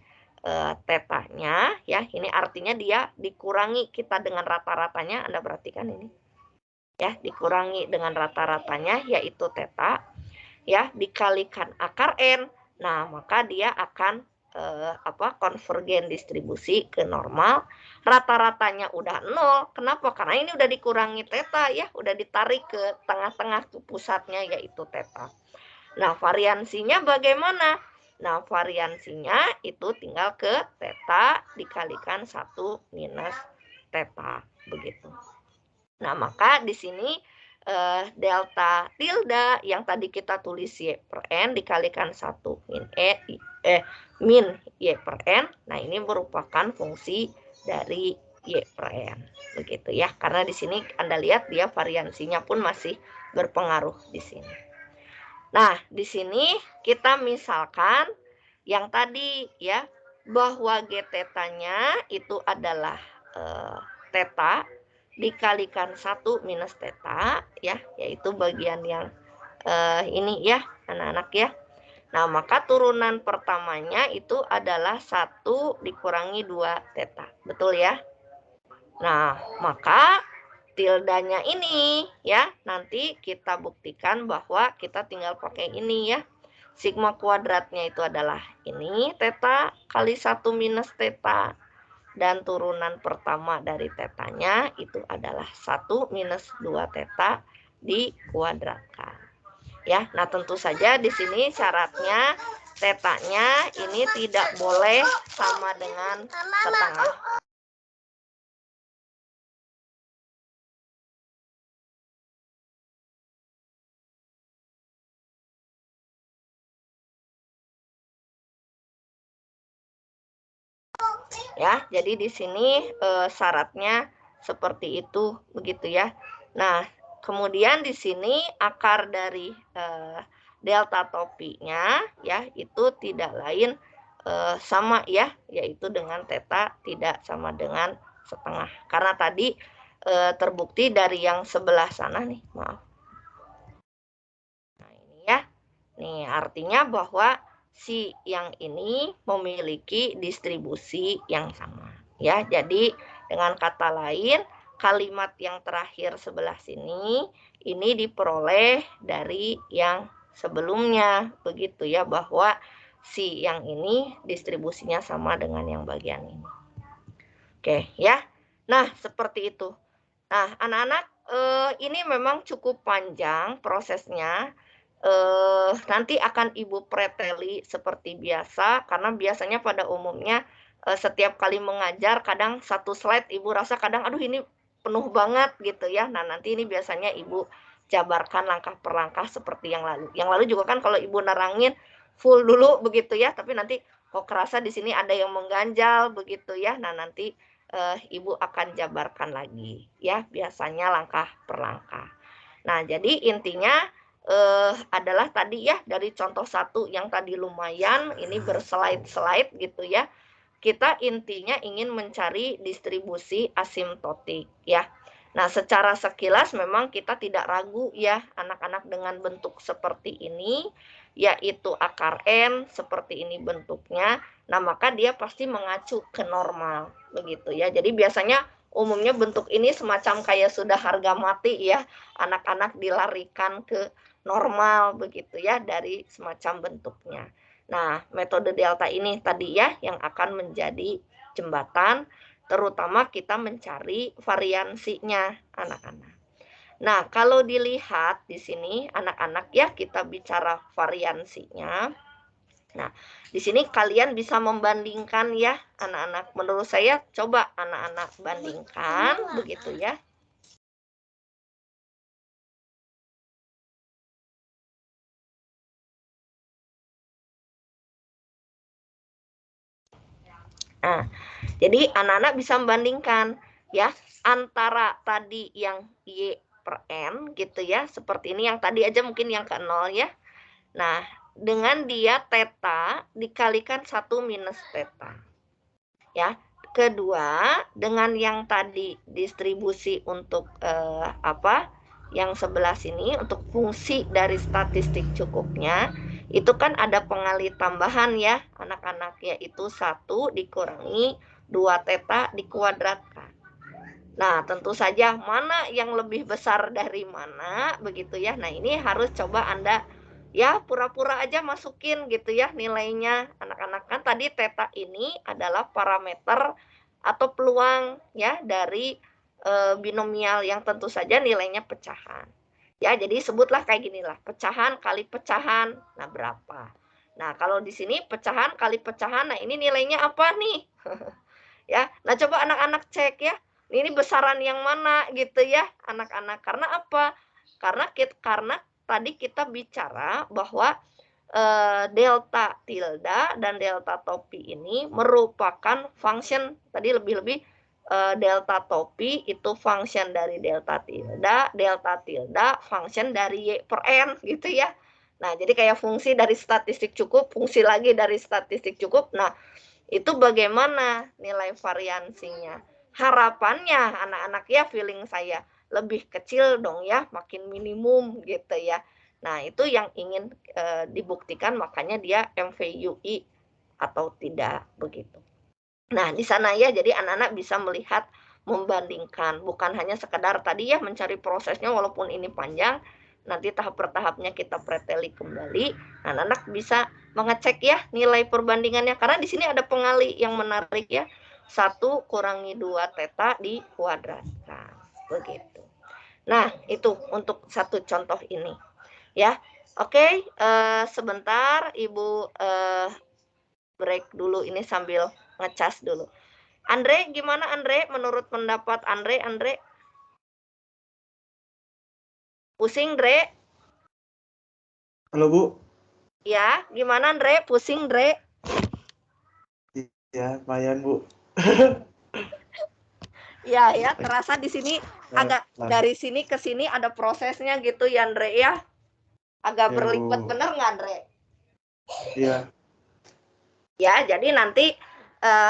tetanya ya. Ini artinya dia dikurangi kita dengan rata-ratanya, Anda perhatikan ini. Ya, dikurangi dengan rata-ratanya yaitu teta ya, dikalikan akar N. Nah, maka dia akan konvergen distribusi ke normal. Rata-ratanya udah 0. Kenapa? Karena ini udah dikurangi teta ya, udah ditarik ke tengah-tengah ke pusatnya yaitu teta. Nah, variansinya bagaimana? Nah, variansinya itu tinggal ke teta dikalikan 1 minus teta begitu. Nah, maka di sini delta tilde yang tadi kita tulis Y per N dikalikan 1 min Y per N. Nah, ini merupakan fungsi dari Y per N. Begitu ya. Karena di sini Anda lihat dia variansinya pun masih berpengaruh di sini. Nah, di sini kita misalkan yang tadi ya, bahwa G tetanya itu adalah teta dikalikan 1 minus teta ya, yaitu bagian yang ini ya anak-anak ya. Nah, maka turunan pertamanya itu adalah 1 dikurangi 2 teta. Betul ya? Nah, maka tildanya ini ya, nanti kita buktikan bahwa kita tinggal pakai ini ya. Sigma kuadratnya itu adalah ini teta kali 1 minus teta. Dan turunan pertama dari tetanya itu adalah 1 minus 2 teta dikuadratkan. Ya, nah tentu saja di sini syaratnya tetanya ini tidak boleh sama dengan setengah. Ya, jadi di sini syaratnya seperti itu begitu ya. Nah, kemudian di sini akar dari delta topinya ya itu tidak lain sama ya, yaitu dengan teta tidak sama dengan setengah. Karena tadi terbukti dari yang sebelah sana nih, maaf. Nah, ini ya. Nih, artinya bahwa si yang ini memiliki distribusi yang sama. Ya, jadi dengan kata lain, kalimat yang terakhir sebelah sini ini diperoleh dari yang sebelumnya. Begitu ya, bahwa si yang ini distribusinya sama dengan yang bagian ini. Oke, ya. Nah, seperti itu. Nah, anak-anak, ini memang cukup panjang prosesnya. Nanti akan Ibu preteli seperti biasa, karena biasanya pada umumnya setiap kali mengajar kadang satu slide Ibu rasa kadang aduh ini penuh banget gitu ya. Nah, nanti ini biasanya Ibu jabarkan langkah per langkah seperti yang lalu. Yang lalu juga kan kalau Ibu nerangin full dulu begitu ya, tapi nanti kok kerasa di sini ada yang mengganjal begitu ya. Nah, nanti Ibu akan jabarkan lagi ya, biasanya langkah per langkah. Nah, jadi intinya adalah tadi ya dari contoh 1 yang tadi lumayan ini berslide-slide gitu ya. Kita intinya ingin mencari distribusi asimptotik ya. Nah, secara sekilas memang kita tidak ragu ya anak-anak dengan bentuk seperti ini, yaitu akar N seperti ini bentuknya. Nah, maka dia pasti mengacu ke normal begitu ya. Jadi biasanya umumnya bentuk ini semacam kayak sudah harga mati ya, anak-anak dilarikan ke normal begitu ya dari semacam bentuknya. Nah, metode delta ini tadi ya yang akan menjadi jembatan, terutama kita mencari variansinya anak-anak. Nah, kalau dilihat di sini anak-anak ya kita bicara variansinya. Nah, di sini kalian bisa membandingkan ya anak-anak. Menurut saya coba anak-anak bandingkan begitu ya. Nah, jadi anak-anak bisa membandingkan ya antara tadi yang Y per N gitu ya, seperti ini yang tadi aja mungkin yang ke 0 ya. Nah, dengan dia theta dikalikan 1 minus theta. Ya. Kedua, dengan yang tadi distribusi untuk yang sebelah sini untuk fungsi dari statistik cukupnya, itu kan ada pengali tambahan ya, anak-anak, yaitu 1 dikurangi 2 theta dikuadratkan. Nah, tentu saja mana yang lebih besar dari mana, begitu ya. Nah, ini harus coba Anda ya pura-pura aja masukin gitu ya nilainya. Anak-anak kan tadi theta ini adalah parameter atau peluang ya dari binomial yang tentu saja nilainya pecahan. Ya, jadi sebutlah kayak gini lah, pecahan kali pecahan. Nah, berapa? Nah, kalau di sini pecahan kali pecahan, nah ini nilainya apa nih? Ya, nah coba anak-anak cek ya, ini besaran yang mana gitu ya, anak-anak. Karena apa? Karena tadi kita bicara bahwa delta tilda dan delta topi ini merupakan function, tadi lebih-lebih delta topi itu function dari delta tilda function dari Y per N gitu ya. Nah, jadi kayak fungsi dari statistik cukup, fungsi lagi dari statistik cukup. Nah, itu bagaimana nilai variansinya. Harapannya anak-anak ya, feeling saya lebih kecil dong ya, makin minimum gitu ya. Nah, itu yang ingin dibuktikan, makanya dia MVUI atau tidak begitu. Nah, di sana ya, jadi anak-anak bisa melihat, membandingkan, bukan hanya sekedar tadi ya mencari prosesnya walaupun ini panjang, nanti tahap per tahapnya kita preteli kembali, anak-anak bisa mengecek ya nilai perbandingannya, karena di sini ada pengali yang menarik ya, 1 kurangi 2 theta dikuadratkan, begitu. Nah, itu untuk satu contoh ini ya. Oke, sebentar Ibu break dulu ini sambil ngecas dulu. Andre, gimana Andre? Menurut pendapat Andre? Pusing, Dre? Halo Bu. Ya, gimana Dre? Pusing, Dre? Ya, lumayan Bu. Ya, terasa di sini agak dari sini ke sini ada prosesnya gitu ya, Andre ya? Agak berlipat, bener nggak, Andre? Iya. Ya, jadi nanti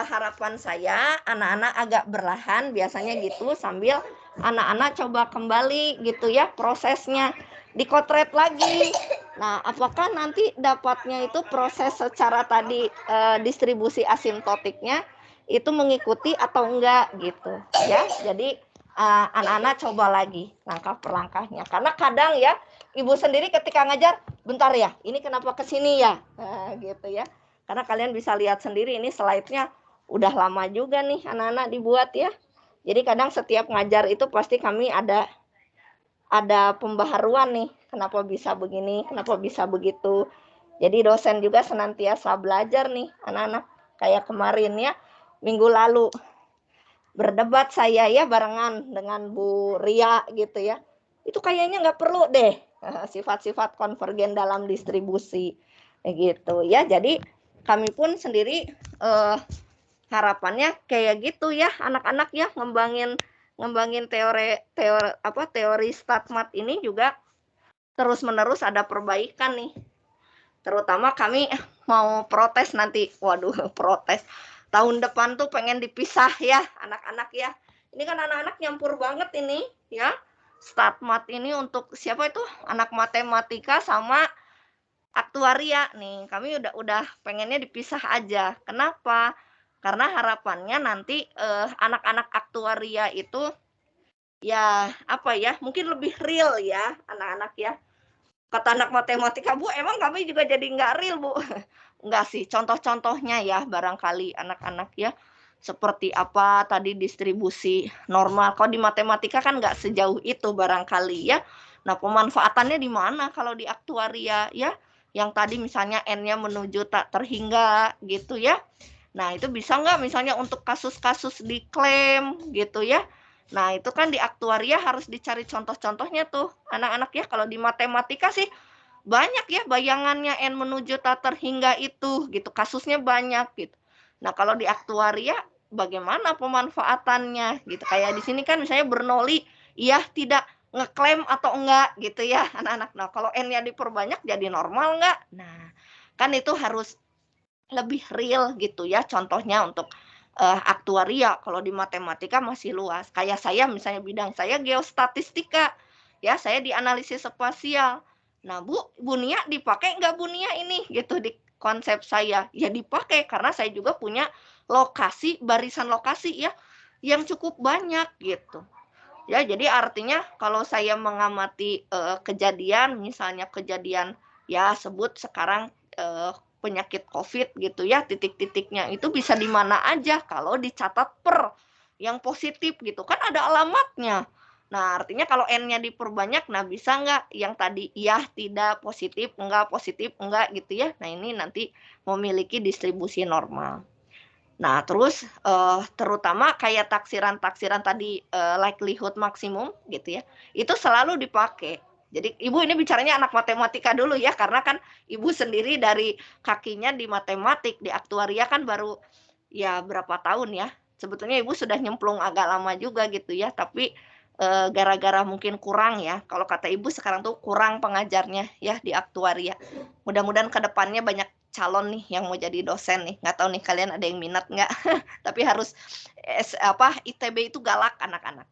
harapan saya anak-anak agak berlahan, biasanya gitu, sambil anak-anak coba kembali gitu ya prosesnya, dikotret lagi. Nah, apakah nanti dapatnya itu proses secara tadi distribusi asimptotiknya itu mengikuti atau enggak gitu ya. Jadi anak-anak coba lagi langkah per langkahnya, karena kadang ya ibu sendiri ketika ngajar, bentar ya, ini kenapa kesini ya, gitu ya. Karena kalian bisa lihat sendiri ini slide-nya udah lama juga nih anak-anak dibuat ya. Jadi kadang setiap ngajar itu pasti kami ada pembaharuan nih. Kenapa bisa begini, kenapa bisa begitu. Jadi dosen juga senantiasa belajar nih anak-anak. Kayak kemarin ya, minggu lalu. Berdebat saya ya barengan dengan Bu Ria gitu ya. Itu kayaknya nggak perlu deh sifat-sifat konvergen dalam distribusi. Gitu ya. Jadi kami pun sendiri harapannya kayak gitu ya anak-anak ya, ngembangin teori StatMat ini juga terus-menerus ada perbaikan nih. Terutama kami mau protes nanti. Waduh, protes. Tahun depan tuh pengen dipisah ya anak-anak ya. Ini kan anak-anak nyampur banget ini ya. StatMat ini untuk siapa itu? Anak matematika sama aktuaria nih, kami udah pengennya dipisah aja. Kenapa? Karena harapannya nanti anak-anak aktuaria itu ya apa ya, mungkin lebih real ya anak-anak ya. Kata anak matematika, Bu, emang kami juga jadi nggak real, Bu? Enggak sih, contoh-contohnya ya barangkali anak-anak ya. Seperti apa tadi distribusi normal. Kalau di matematika kan nggak sejauh itu barangkali ya. Nah, pemanfaatannya di mana kalau di aktuaria ya? Yang tadi misalnya N-nya menuju tak terhingga gitu ya. Nah, itu bisa nggak misalnya untuk kasus-kasus diklaim gitu ya. Nah, itu kan di aktuaria harus dicari contoh-contohnya tuh anak-anak ya. Kalau di matematika sih banyak ya bayangannya N menuju tak terhingga itu gitu. Kasusnya banyak gitu. Nah, kalau di aktuaria bagaimana pemanfaatannya gitu. Kayak di sini kan misalnya Bernoulli, iya tidak ngeklaim atau enggak gitu ya anak-anak. Nah, kalau N-nya diperbanyak jadi normal enggak? Nah, kan itu harus lebih real gitu ya. Contohnya untuk aktuaria, kalau di matematika masih luas. Kayak saya misalnya bidang saya geostatistika. Ya, saya di analisis spasial. Nah, Bu Nia dipakai nggak Bu Nia ini gitu di konsep saya? Ya dipakai karena saya juga punya lokasi, barisan lokasi ya yang cukup banyak gitu. Ya, jadi artinya kalau saya mengamati kejadian, misalnya kejadian ya sebut sekarang penyakit COVID gitu ya, titik-titiknya itu bisa di mana aja kalau dicatat per yang positif gitu kan ada alamatnya. Nah, artinya kalau N-nya diperbanyak, nah bisa nggak yang tadi iya, tidak, positif, enggak gitu ya. Nah, ini nanti memiliki distribusi normal. Nah, terus terutama kayak taksiran-taksiran tadi likelihood maksimum gitu ya, itu selalu dipakai. Jadi Ibu ini bicaranya anak matematika dulu ya, karena kan Ibu sendiri dari kakinya di matematik, di aktuaria kan baru ya berapa tahun ya. Sebetulnya Ibu sudah nyemplung agak lama juga gitu ya, tapi gara-gara mungkin kurang ya. Kalau kata Ibu sekarang tuh kurang pengajarnya ya di aktuaria. Mudah-mudahan ke depannya banyak calon nih yang mau jadi dosen nih. Nggak tahu nih kalian ada yang minat nggak? Tapi harus ITB itu galak anak-anak.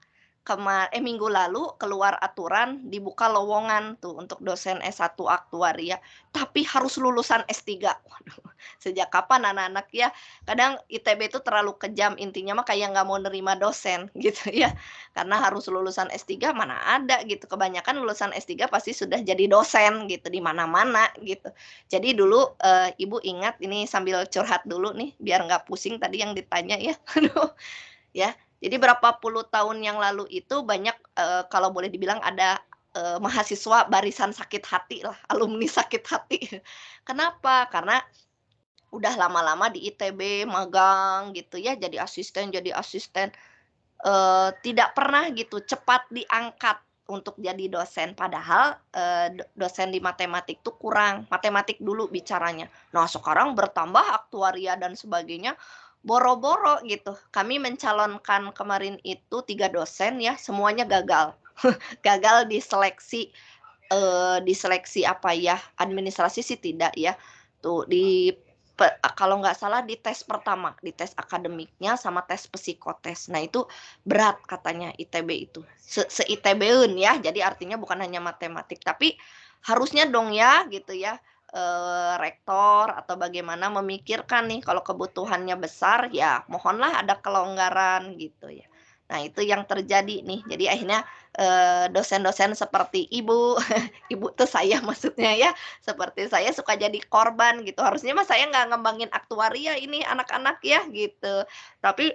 Minggu lalu keluar aturan dibuka lowongan tuh untuk dosen S1 aktuaria, tapi harus lulusan S3. Waduh, sejak kapan anak-anak ya? Kadang ITB itu terlalu kejam, intinya mah kayak nggak mau nerima dosen gitu ya. Karena harus lulusan S3 mana ada gitu. Kebanyakan lulusan S3 pasti sudah jadi dosen gitu di mana-mana gitu. Jadi dulu Ibu ingat ini sambil curhat dulu nih biar nggak pusing tadi yang ditanya ya. Aduh, ya. Jadi berapa puluh tahun yang lalu itu banyak kalau boleh dibilang ada mahasiswa barisan sakit hati lah, alumni sakit hati. Kenapa? Karena udah lama-lama di ITB magang gitu ya, jadi asisten, tidak pernah gitu cepat diangkat untuk jadi dosen. Padahal dosen di matematik tuh kurang, matematik dulu bicaranya. Nah, sekarang bertambah aktuaria dan sebagainya, boro-boro gitu. Kami mencalonkan kemarin itu 3 dosen ya, semuanya gagal. Gagal diseleksi apa ya, administrasi sih tidak ya. Tuh kalau nggak salah di tes pertama, di tes akademiknya sama tes psikotes. Nah, itu berat katanya ITB itu. Se-ITB-eun ya, jadi artinya bukan hanya matematik, tapi harusnya dong ya gitu ya, rektor atau bagaimana memikirkan nih kalau kebutuhannya besar ya mohonlah ada kelonggaran gitu ya. Nah, itu yang terjadi nih. Jadi akhirnya dosen-dosen seperti Ibu, Ibu tuh saya maksudnya ya, seperti saya suka jadi korban gitu. Harusnya mah saya nggak ngembangin aktuaria ini anak-anak ya gitu. Tapi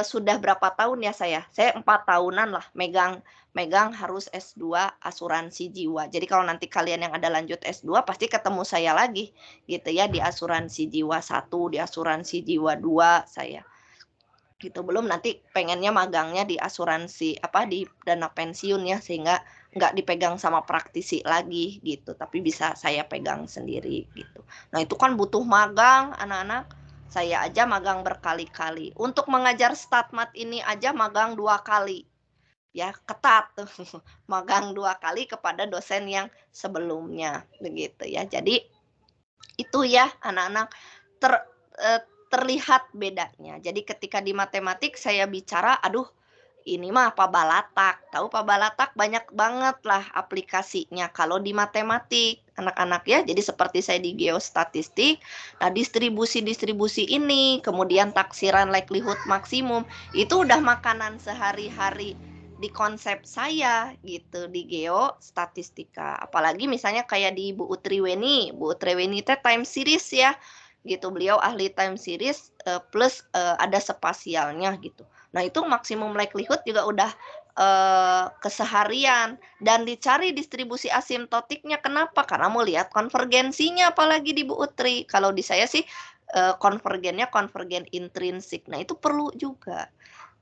sudah berapa tahun ya saya 4 tahunan lah megang harus S2 asuransi jiwa. Jadi kalau nanti kalian yang ada lanjut S2 pasti ketemu saya lagi gitu ya di asuransi jiwa 1, di asuransi jiwa 2 saya. Gitu. Belum nanti pengennya magangnya di asuransi di dana pensiun ya sehingga nggak dipegang sama praktisi lagi gitu, tapi bisa saya pegang sendiri gitu. Nah, itu kan butuh magang anak-anak. Saya aja magang berkali-kali. Untuk mengajar StatMat ini aja magang 2 kali. Ya, ketat tuh. Magang 2 kali kepada dosen yang sebelumnya begitu ya. Jadi itu ya anak-anak terlihat bedanya. Jadi ketika di matematik saya bicara, aduh ini mah pabalatak. Tahu pabalatak banyak banget lah aplikasinya kalau di matematik anak-anak ya. Jadi seperti saya di geostatistik, nah distribusi ini, kemudian taksiran likelihood maksimum, itu udah makanan sehari-hari di konsep saya gitu di geostatistika. Apalagi misalnya kayak di Bu Utriweni teh time series ya gitu. Beliau ahli time series plus ada spasialnya gitu. Nah, itu maksimum likelihood juga udah keseharian dan dicari distribusi asimptotiknya. Kenapa? Karena mau lihat konvergensinya apalagi di Bu Utri. Kalau di saya sih konvergen intrinsik. Nah, itu perlu juga.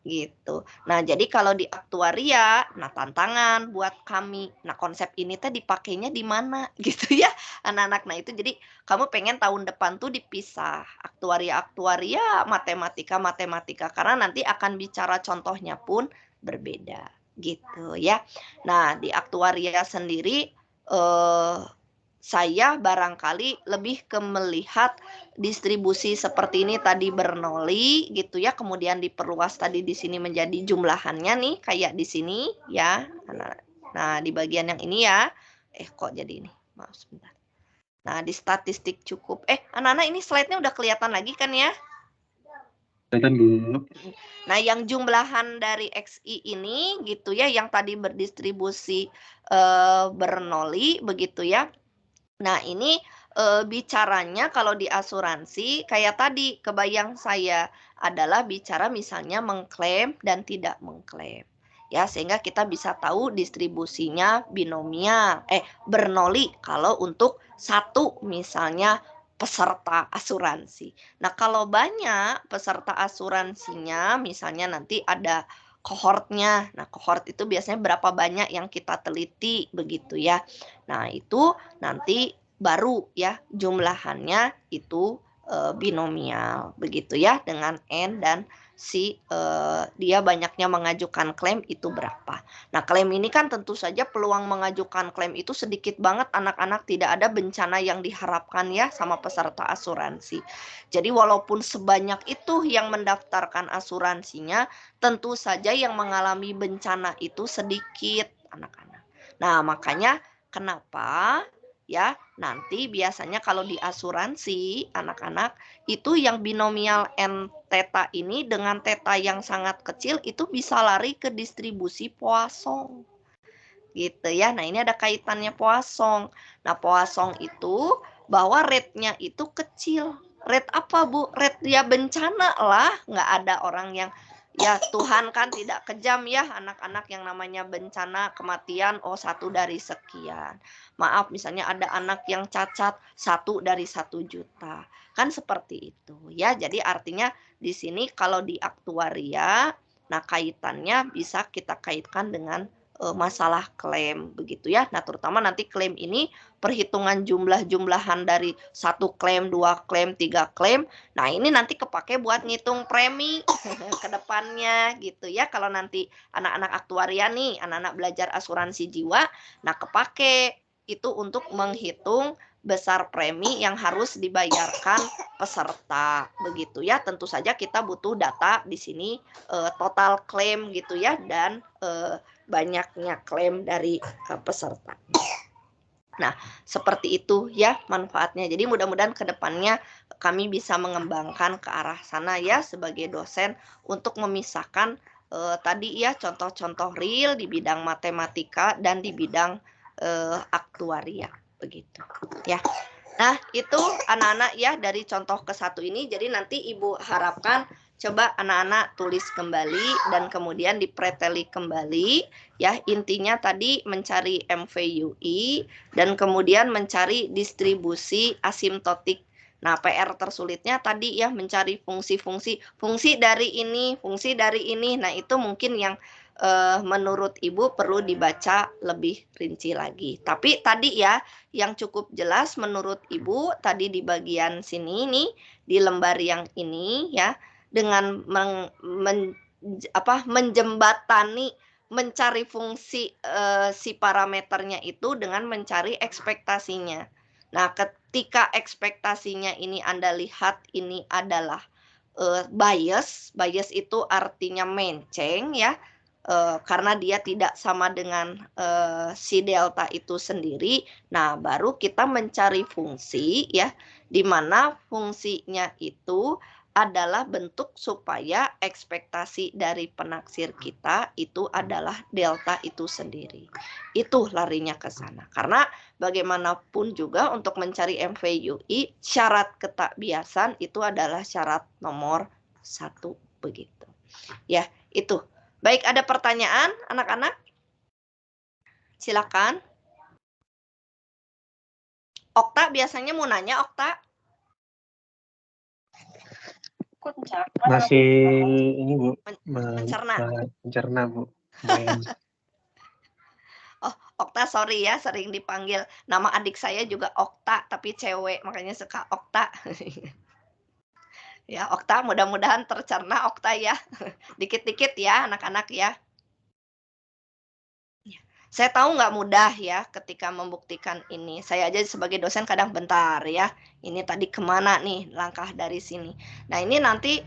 gitu. Nah, jadi kalau di aktuaria, nah tantangan buat kami. Nah, konsep ini teh dipakainya di mana gitu ya, anak-anak. Nah, itu jadi kamu pengen tahun depan tuh dipisah aktuaria, matematika, karena nanti akan bicara contohnya pun berbeda gitu ya. Nah, di aktuaria sendiri saya barangkali lebih ke melihat distribusi seperti ini tadi Bernoulli gitu ya, kemudian diperluas tadi di sini menjadi jumlahannya nih kayak di sini ya. Nah, di bagian yang ini ya. Kok jadi ini? Maaf sebentar. Nah, di statistik cukup. Anak-anak ini slide-nya udah kelihatan lagi kan ya? Kelihatan, Bu. Nah, yang jumlahan dari XI ini gitu ya, yang tadi berdistribusi Bernoulli begitu ya. Nah, ini bicaranya kalau di asuransi kayak tadi kebayang saya adalah bicara misalnya mengklaim dan tidak mengklaim. Ya, sehingga kita bisa tahu distribusinya binomial, Bernoulli kalau untuk satu misalnya peserta asuransi. Nah, kalau banyak peserta asuransinya, misalnya nanti ada kohortnya. Nah, kohort itu biasanya berapa banyak yang kita teliti begitu ya. Nah, itu nanti baru ya jumlahannya itu binomial begitu ya, dengan N dan si dia banyaknya mengajukan klaim itu berapa. Nah, klaim ini kan tentu saja peluang mengajukan klaim itu sedikit banget anak-anak, tidak ada bencana yang diharapkan ya sama peserta asuransi. Jadi walaupun sebanyak itu yang mendaftarkan asuransinya, tentu saja yang mengalami bencana itu sedikit anak-anak. Nah, makanya kenapa ya nanti biasanya kalau di asuransi anak-anak itu yang binomial N theta ini dengan theta yang sangat kecil itu bisa lari ke distribusi Poisson gitu ya. Nah, ini ada kaitannya Poisson. Nah, Poisson itu bahwa rate-nya itu kecil. Rate apa, Bu? Rate dia bencana lah, nggak ada orang yang ya Tuhan kan tidak kejam ya, anak-anak yang namanya bencana kematian 1 dari sekian. Maaf misalnya ada anak yang cacat 1 dari 1 juta. Kan seperti itu ya. Jadi artinya di sini kalau di aktuaria, nah kaitannya bisa kita kaitkan dengan masalah klaim begitu ya. Nah, terutama nanti klaim ini perhitungan jumlah-jumlahan dari 1 klaim, 2 klaim, 3 klaim. Nah, ini nanti kepake buat ngitung premi ke depannya gitu ya. Kalau nanti anak-anak aktuaria nih, anak-anak belajar asuransi jiwa, nah kepake itu untuk menghitung besar premi yang harus dibayarkan peserta begitu ya. Tentu saja kita butuh data di sini total klaim gitu ya, dan banyaknya klaim dari peserta. Nah, seperti itu ya manfaatnya. Jadi mudah-mudahan ke depannya kami bisa mengembangkan ke arah sana ya sebagai dosen untuk memisahkan tadi ya contoh-contoh real di bidang matematika dan di bidang aktuaria begitu ya. Nah, itu anak-anak ya dari contoh ke-1 ini. Jadi nanti Ibu harapkan coba anak-anak tulis kembali dan kemudian dipreteli kembali ya. Intinya tadi mencari MVUI dan kemudian mencari distribusi asimptotik. Nah, PR tersulitnya tadi ya mencari fungsi dari ini, fungsi dari ini. Nah, itu mungkin yang menurut Ibu perlu dibaca lebih rinci lagi. Tapi tadi ya yang cukup jelas menurut Ibu tadi di bagian sini nih, di lembar yang ini ya, dengan menjembatani mencari fungsi si parameternya itu dengan mencari ekspektasinya. Nah, ketika ekspektasinya ini Anda lihat ini adalah bias itu artinya menceng ya, karena dia tidak sama dengan si delta itu sendiri. Nah, baru kita mencari fungsi ya, di mana fungsinya itu adalah bentuk supaya ekspektasi dari penaksir kita itu adalah delta itu sendiri. Itu larinya ke sana. Karena bagaimanapun juga untuk mencari MVUI, syarat ketakbiasan itu adalah syarat nomor 1 begitu. Ya, itu. Baik, ada pertanyaan anak-anak? Silakan. Okta biasanya mau nanya, Okta? Masih ini Bu, mencerna. mencerna Bu. Lumayan. Oh, Okta, sorry ya, sering dipanggil. Nama adik saya juga Okta, tapi cewek, makanya suka Okta. Ya, Okta, mudah-mudahan tercerna Okta ya. Dikit-dikit ya, anak-anak ya. Saya tahu nggak mudah ya ketika membuktikan ini. Saya aja sebagai dosen kadang bentar ya. Ini tadi kemana nih langkah dari sini. Nah ini nanti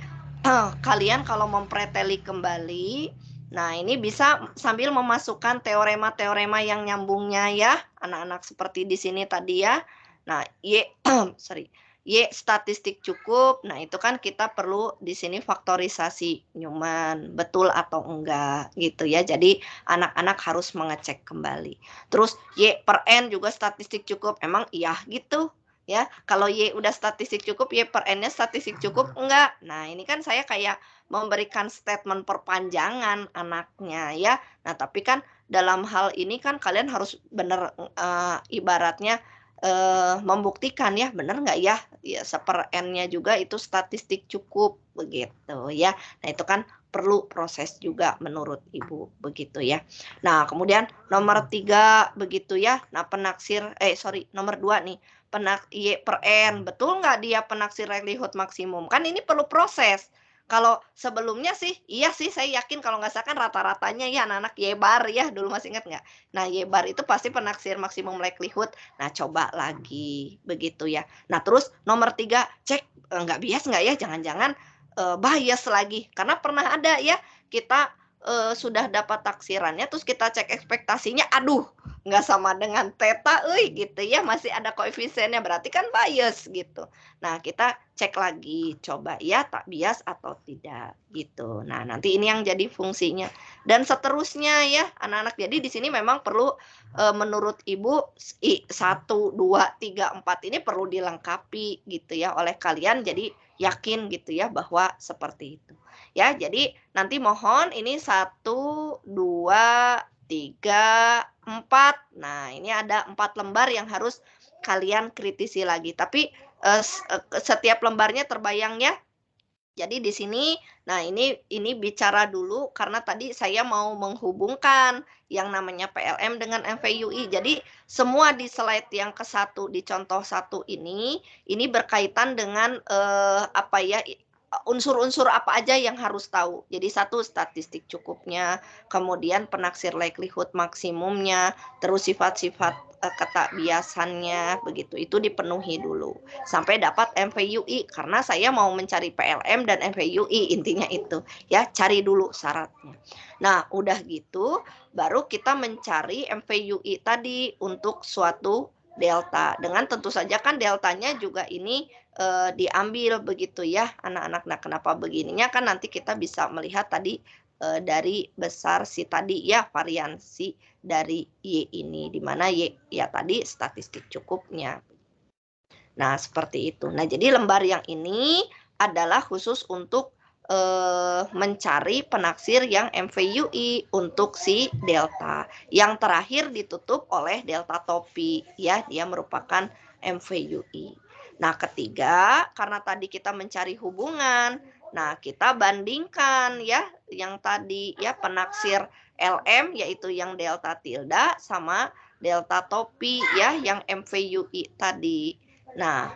kalian kalau mempreteli kembali, nah ini bisa sambil memasukkan teorema-teorema yang nyambungnya ya, anak-anak seperti di sini tadi ya. Nah Y statistik cukup. Nah, itu kan kita perlu di sini faktorisasi Newman, betul atau enggak gitu ya. Jadi anak-anak harus mengecek kembali. Terus Y per N juga statistik cukup. Emang iya gitu ya. Kalau Y udah statistik cukup, Y per N-nya statistik cukup enggak? Nah, ini kan saya kayak memberikan statement perpanjangan anaknya ya. Nah, tapi kan dalam hal ini kan kalian harus benar ibaratnya membuktikan ya, benar nggak ya, ya seper N-nya juga itu statistik cukup begitu ya. Nah itu kan perlu proses juga menurut Ibu begitu ya. Nah kemudian nomor 3 begitu ya. Nah penaksir nomor 2 nih, Y per N, betul nggak dia penaksir likelihood maksimum? Kan ini perlu proses. Kalau sebelumnya sih, iya sih saya yakin kalau nggak salah kan rata-ratanya ya anak-anak Y bar ya, dulu masih ingat nggak? Nah Y bar itu pasti penaksir maksimum likelihood. Nah coba lagi begitu ya. Nah terus nomor 3 cek nggak bias nggak ya, jangan-jangan bias lagi. Karena pernah ada ya kita sudah dapat taksirannya terus kita cek ekspektasinya, aduh nggak sama dengan theta, gitu ya, masih ada koefisiennya, berarti kan bias gitu. Nah kita cek lagi, coba ya tak bias atau tidak gitu. Nah nanti ini yang jadi fungsinya dan seterusnya ya anak-anak. Jadi di sini memang perlu menurut Ibu 1, 2, 3, 4 ini perlu dilengkapi gitu ya oleh kalian, jadi yakin gitu ya bahwa seperti itu. Ya, jadi nanti mohon ini 1, 2, 3, 4. Nah, ini ada 4 lembar yang harus kalian kritisi lagi. Tapi setiap lembarnya terbayang ya. Jadi di sini, nah ini bicara dulu karena tadi saya mau menghubungkan yang namanya PLM dengan MVUI. Jadi semua di slide yang ke-1 di contoh 1 ini berkaitan dengan apa ya, unsur-unsur apa aja yang harus tahu. Jadi 1 statistik cukupnya, kemudian penaksir likelihood maksimumnya, terus sifat-sifat ketak biasannya begitu. Itu dipenuhi dulu sampai dapat MVUI karena saya mau mencari PLM dan MVUI, intinya itu ya, cari dulu syaratnya. Nah, udah gitu baru kita mencari MVUI tadi untuk suatu delta. Dengan tentu saja kan deltanya juga ini diambil begitu ya anak-anak. Nah, kenapa begininya kan nanti kita bisa melihat tadi dari besar si tadi ya variansi dari Y ini, di mana Y ya tadi statistik cukupnya. Nah, seperti itu. Nah, jadi lembar yang ini adalah khusus untuk mencari penaksir yang MVUI untuk si delta. Yang terakhir ditutup oleh delta topi ya, dia merupakan MVUI. Nah, ketiga, karena tadi kita mencari hubungan, nah kita bandingkan ya yang tadi ya penaksir LM yaitu yang delta tilda sama delta topi ya yang MVUI tadi. Nah,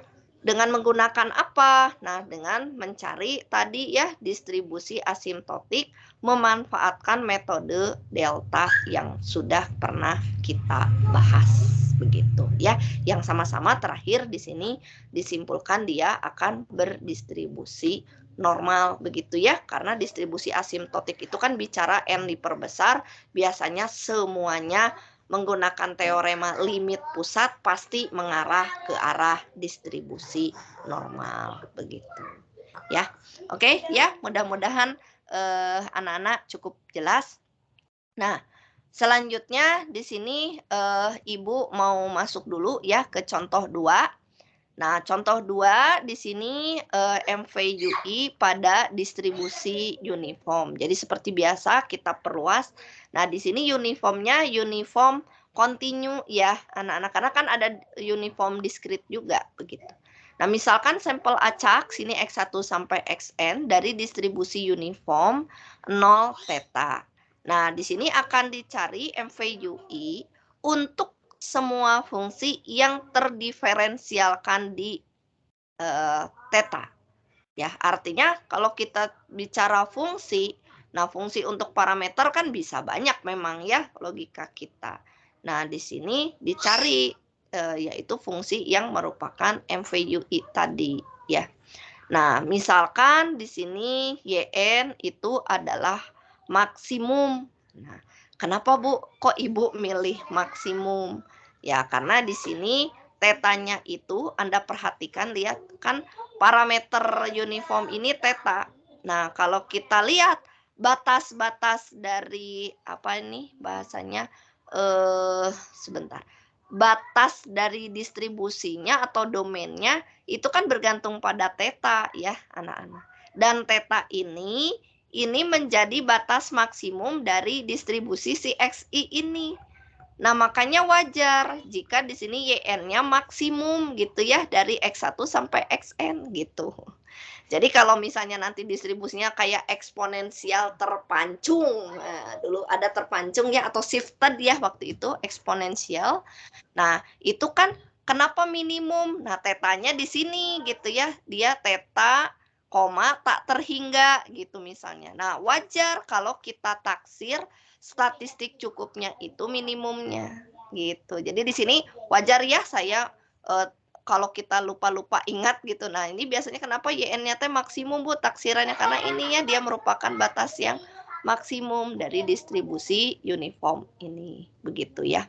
dengan menggunakan apa? Nah, dengan mencari tadi ya distribusi asimptotik memanfaatkan metode delta yang sudah pernah kita bahas begitu ya. Yang sama-sama terakhir di sini disimpulkan dia akan berdistribusi normal begitu ya, karena distribusi asimptotik itu kan bicara N diperbesar, biasanya semuanya menggunakan teorema limit pusat pasti mengarah ke arah distribusi normal begitu ya. Oke ya, mudah-mudahan anak-anak cukup jelas. Nah, selanjutnya di sini Ibu mau masuk dulu ya ke contoh 2. Nah, contoh 2 di sini MVUI pada distribusi uniform. Jadi seperti biasa kita perluas. Nah, di sini uniformnya uniform kontinu ya, anak-anak, karena kan ada uniform diskrit juga begitu. Nah, misalkan sampel acak, sini X1 sampai Xn dari distribusi uniform 0 theta. Nah, di sini akan dicari MVUI untuk semua fungsi yang terdiferensialkan di theta. Ya, artinya kalau kita bicara fungsi, nah fungsi untuk parameter kan bisa banyak memang ya logika kita. Nah, di sini dicari yaitu fungsi yang merupakan MVUI tadi ya. Nah, misalkan di sini YN itu adalah maksimum. Nah, kenapa Bu kok Ibu milih maksimum? Ya, karena di sini tetanya itu Anda perhatikan, lihat kan parameter uniform ini theta. Nah, kalau kita lihat batas-batas dari apa ini bahasanya sebentar. Batas dari distribusinya atau domainnya itu kan bergantung pada theta ya, anak-anak. Dan theta ini menjadi batas maksimum dari distribusi si XI ini. Nah, makanya wajar jika di sini YN-nya maksimum gitu ya, dari X1 sampai Xn gitu. Jadi kalau misalnya nanti distribusinya kayak eksponensial terpancung, nah, dulu ada terpancung ya atau shifted ya waktu itu eksponensial. Nah, itu kan kenapa minimum? Nah, tetanya di sini gitu ya. Dia teta, koma, tak terhingga gitu misalnya. Nah, wajar kalau kita taksir statistik cukupnya itu minimumnya gitu. Jadi di sini wajar ya saya kalau kita lupa-lupa ingat gitu. Nah, ini biasanya kenapa YN-nya teh maksimum Bu taksirannya, karena ininya dia merupakan batas yang maksimum dari distribusi uniform ini. Begitu ya.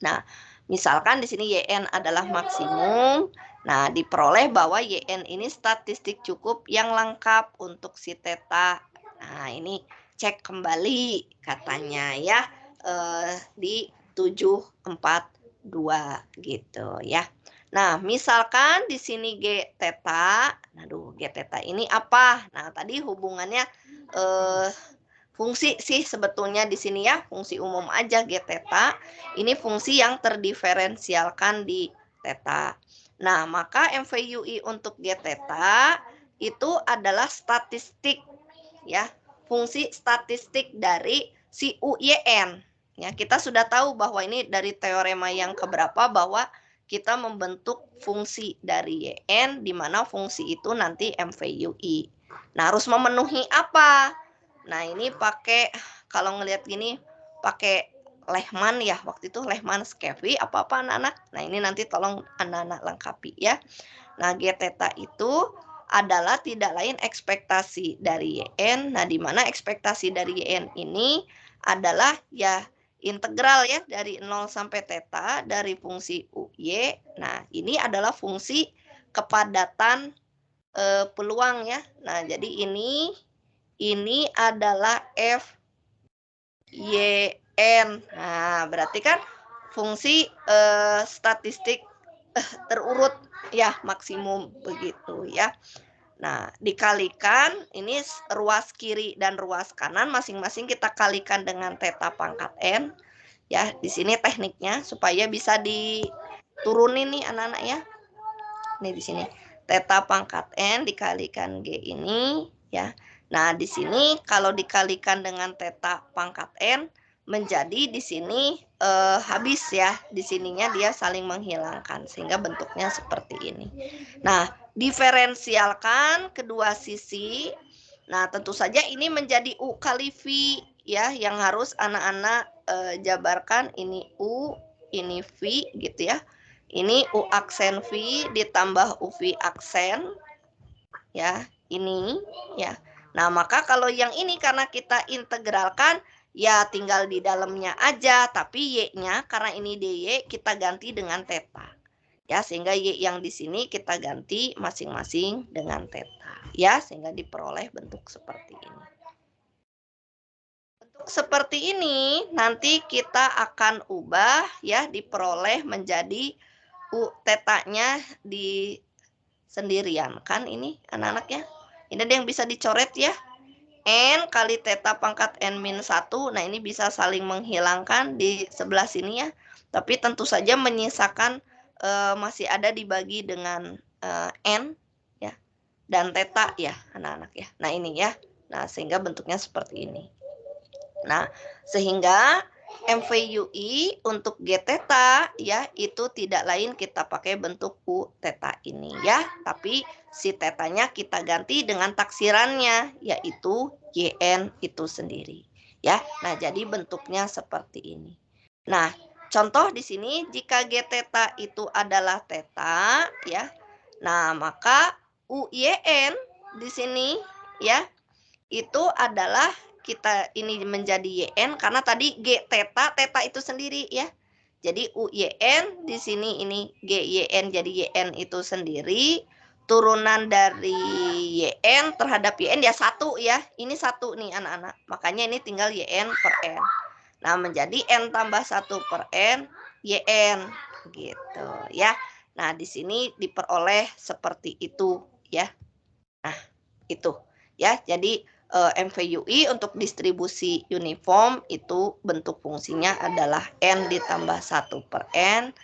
Nah, misalkan di sini YN adalah maksimum. Nah, diperoleh bahwa YN ini statistik cukup yang lengkap untuk si theta. Nah, ini cek kembali katanya ya di 742 gitu ya. Nah, misalkan di sini G theta, aduh G theta ini apa? Nah, tadi hubungannya fungsi sih sebetulnya di sini ya, fungsi umum aja G theta. Ini fungsi yang terdiferensialkan di theta. Nah, maka MVUI untuk G theta itu adalah statistik ya, fungsi statistik dari si UYN. Ya, kita sudah tahu bahwa ini dari teorema yang keberapa bahwa kita membentuk fungsi dari YN di mana fungsi itu nanti MVUI. Nah, harus memenuhi apa? Nah, ini pakai kalau ngelihat gini pakai Lehman ya, waktu itu Lehman Skevi apa-apa anak-anak. Nah, ini nanti tolong anak-anak lengkapi ya. Nah, G theta itu adalah tidak lain ekspektasi dari YN. Nah, di mana ekspektasi dari YN ini adalah ya integral ya dari 0 sampai theta dari fungsi UY. Nah, ini adalah fungsi kepadatan peluang ya. Nah, jadi ini adalah F YN. Nah, berarti kan fungsi statistik terurut ya maksimum begitu ya. Nah, dikalikan ini ruas kiri dan ruas kanan masing-masing kita kalikan dengan theta pangkat n. Ya, di sini tekniknya supaya bisa diturunin nih anak-anak ya. Nih di sini theta pangkat n dikalikan G ini ya. Nah, di sini kalau dikalikan dengan theta pangkat n menjadi di sini habis ya. Di sininya dia saling menghilangkan sehingga bentuknya seperti ini. Nah, diferensialkan kedua sisi. Nah, tentu saja ini menjadi U kali V ya yang harus anak-anak jabarkan. Ini U, ini V gitu ya. Ini U aksen V ditambah UV aksen ya, ini ya. Nah, maka kalau yang ini karena kita integralkan ya tinggal di dalamnya aja, tapi Y-nya karena ini DY kita ganti dengan theta. Ya, sehingga Y yang di sini kita ganti masing-masing dengan theta. Ya, sehingga diperoleh bentuk seperti ini. Bentuk seperti ini nanti kita akan ubah ya, diperoleh menjadi U tetanya di sendirian kan ini anak-anak ya. Ini ada yang bisa dicoret ya. N kali theta pangkat N min 1. Nah, ini bisa saling menghilangkan di sebelah sini ya. Tapi tentu saja menyisakan masih ada dibagi dengan N ya dan theta ya anak-anak ya. Nah ini ya. Nah sehingga bentuknya seperti ini. Nah sehingga MVUI untuk G theta ya itu tidak lain kita pakai bentuk U theta ini ya, tapi si tetanya kita ganti dengan taksirannya yaitu YN itu sendiri ya. Nah, jadi bentuknya seperti ini. Nah, contoh di sini jika G theta itu adalah theta ya. Nah, maka UYN di sini ya itu adalah kita ini menjadi YN karena tadi G theta itu sendiri ya. Jadi UYN di sini ini GYN jadi YN itu sendiri. Turunan dari YN terhadap YN ya 1 ya. Ini 1 nih anak-anak. Makanya ini tinggal YN per N. Nah, menjadi N tambah 1 per N YN gitu ya. Nah, di sini diperoleh seperti itu ya. Nah, itu ya. Jadi MVUI untuk distribusi uniform itu bentuk fungsinya adalah N ditambah 1 per N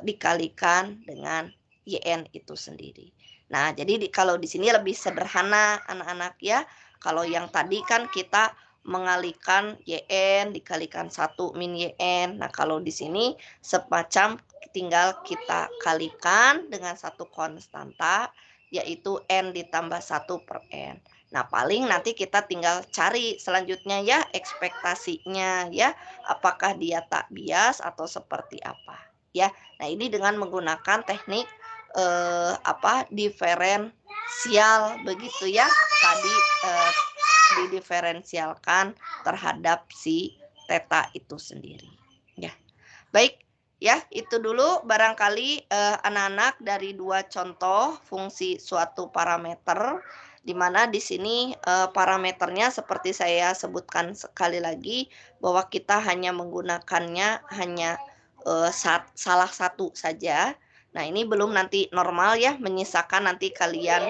dikalikan dengan YN itu sendiri. Nah, jadi kalau di sini lebih sederhana anak-anak ya. Kalau yang tadi kan kita mengalihkan YN dikalikan 1 min YN. Nah, kalau di sini semacam tinggal kita kalikan dengan satu konstanta yaitu N ditambah 1 per N. Nah, paling nanti kita tinggal cari selanjutnya ya ekspektasinya ya, apakah dia tak bias atau seperti apa ya. Nah, ini dengan menggunakan teknik diferensial begitu ya. Tadi didiferensialkan terhadap si theta itu sendiri ya. Baik. Ya, itu dulu barangkali anak-anak dari 2 contoh fungsi suatu parameter di mana di sini parameternya seperti saya sebutkan sekali lagi bahwa kita hanya menggunakannya hanya salah satu saja. Nah, ini belum nanti normal ya, menyisakan nanti kalian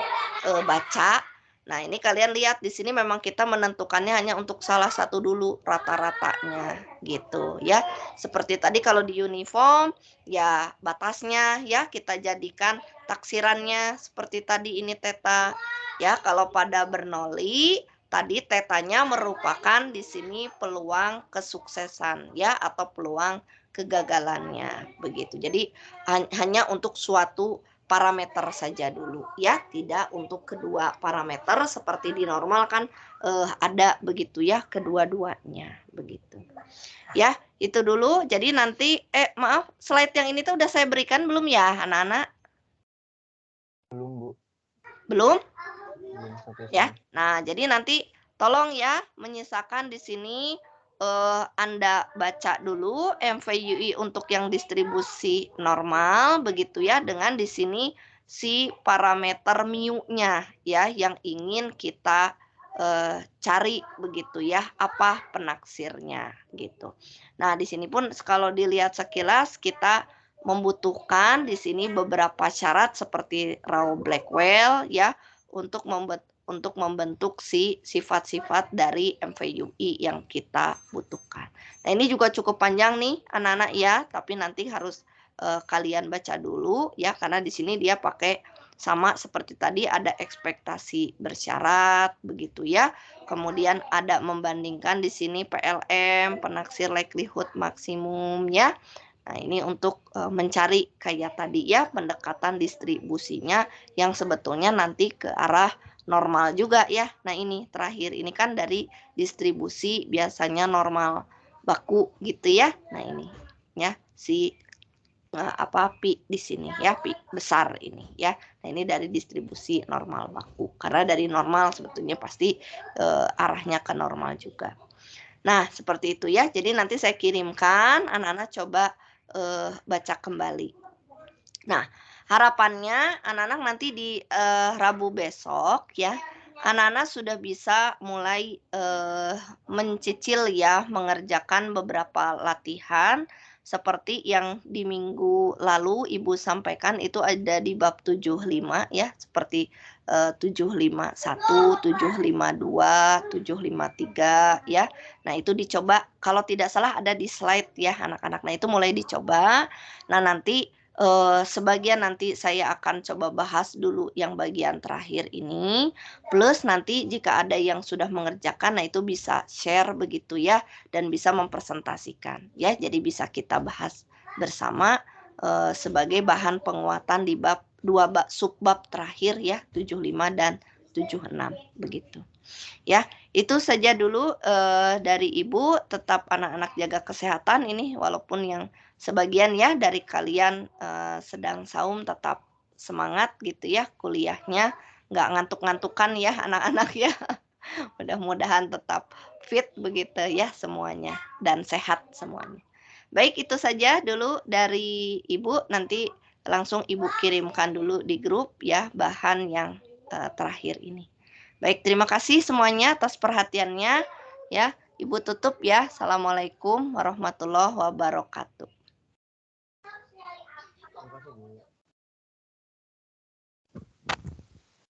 baca. Nah, ini kalian lihat di sini memang kita menentukannya hanya untuk salah satu dulu rata-ratanya gitu ya. Seperti tadi kalau di uniform ya batasnya ya kita jadikan taksirannya seperti tadi ini theta ya. Kalau pada Bernoulli tadi tetanya merupakan di sini peluang kesuksesan ya atau peluang kegagalannya begitu. Jadi hanya untuk suatu parameter saja dulu ya, tidak untuk kedua parameter seperti di normal kan ada begitu ya kedua-duanya begitu. Ya, itu dulu. Jadi nanti maaf, slide yang ini tuh udah saya berikan belum ya anak-anak? Belum, Bu. Belum? Belum sampai Ya. sini. Nah, jadi nanti tolong ya menyisakan di sini Anda baca dulu MVUI untuk yang distribusi normal begitu ya dengan di sini si parameter mu-nya ya yang ingin kita cari begitu ya apa penaksirnya gitu. Nah, di sini pun kalau dilihat sekilas kita membutuhkan di sini beberapa syarat seperti Rao-Blackwell ya untuk membentuk si sifat-sifat dari MVUI yang kita butuhkan. Nah, ini juga cukup panjang nih anak-anak ya, tapi nanti harus kalian baca dulu ya karena di sini dia pakai sama seperti tadi ada ekspektasi bersyarat begitu ya. Kemudian ada membandingkan di sini PLM, penaksir likelihood maksimum ya. Nah, ini untuk mencari kayak tadi ya pendekatan distribusinya yang sebetulnya nanti ke arah normal juga ya. Nah, ini terakhir ini kan dari distribusi biasanya normal baku gitu ya. Nah, ini ya si pi di sini ya, pi besar ini ya. Nah, ini dari distribusi normal baku. Karena dari normal sebetulnya pasti arahnya ke normal juga. Nah, seperti itu ya. Jadi nanti saya kirimkan, anak-anak coba baca kembali. Nah, harapannya anak-anak nanti di Rabu besok ya, anak-anak sudah bisa mulai mencicil ya, mengerjakan beberapa latihan seperti yang di minggu lalu Ibu sampaikan itu ada di bab 75 ya, seperti 751, 752, 753 ya. Nah, itu dicoba kalau tidak salah ada di slide ya anak-anak. Nah, itu mulai dicoba. Nah, nanti sebagian nanti saya akan coba bahas dulu yang bagian terakhir ini, plus nanti jika ada yang sudah mengerjakan, nah itu bisa share begitu ya, dan bisa mempresentasikan ya. Jadi bisa kita bahas bersama sebagai bahan penguatan di bab subbab terakhir ya, 75 dan 76 begitu. Ya, itu saja dulu dari Ibu. Tetap anak-anak jaga kesehatan ini, walaupun yang sebagian ya dari kalian sedang saum, tetap semangat gitu ya kuliahnya, nggak ngantuk-ngantukan ya anak-anak ya. Mudah-mudahan tetap fit begitu ya semuanya dan sehat semuanya. Baik, itu saja dulu dari Ibu. Nanti langsung Ibu kirimkan dulu di grup ya bahan yang terakhir ini. Baik, terima kasih semuanya atas perhatiannya ya. Ibu tutup ya. Assalamualaikum warahmatullahi wabarakatuh.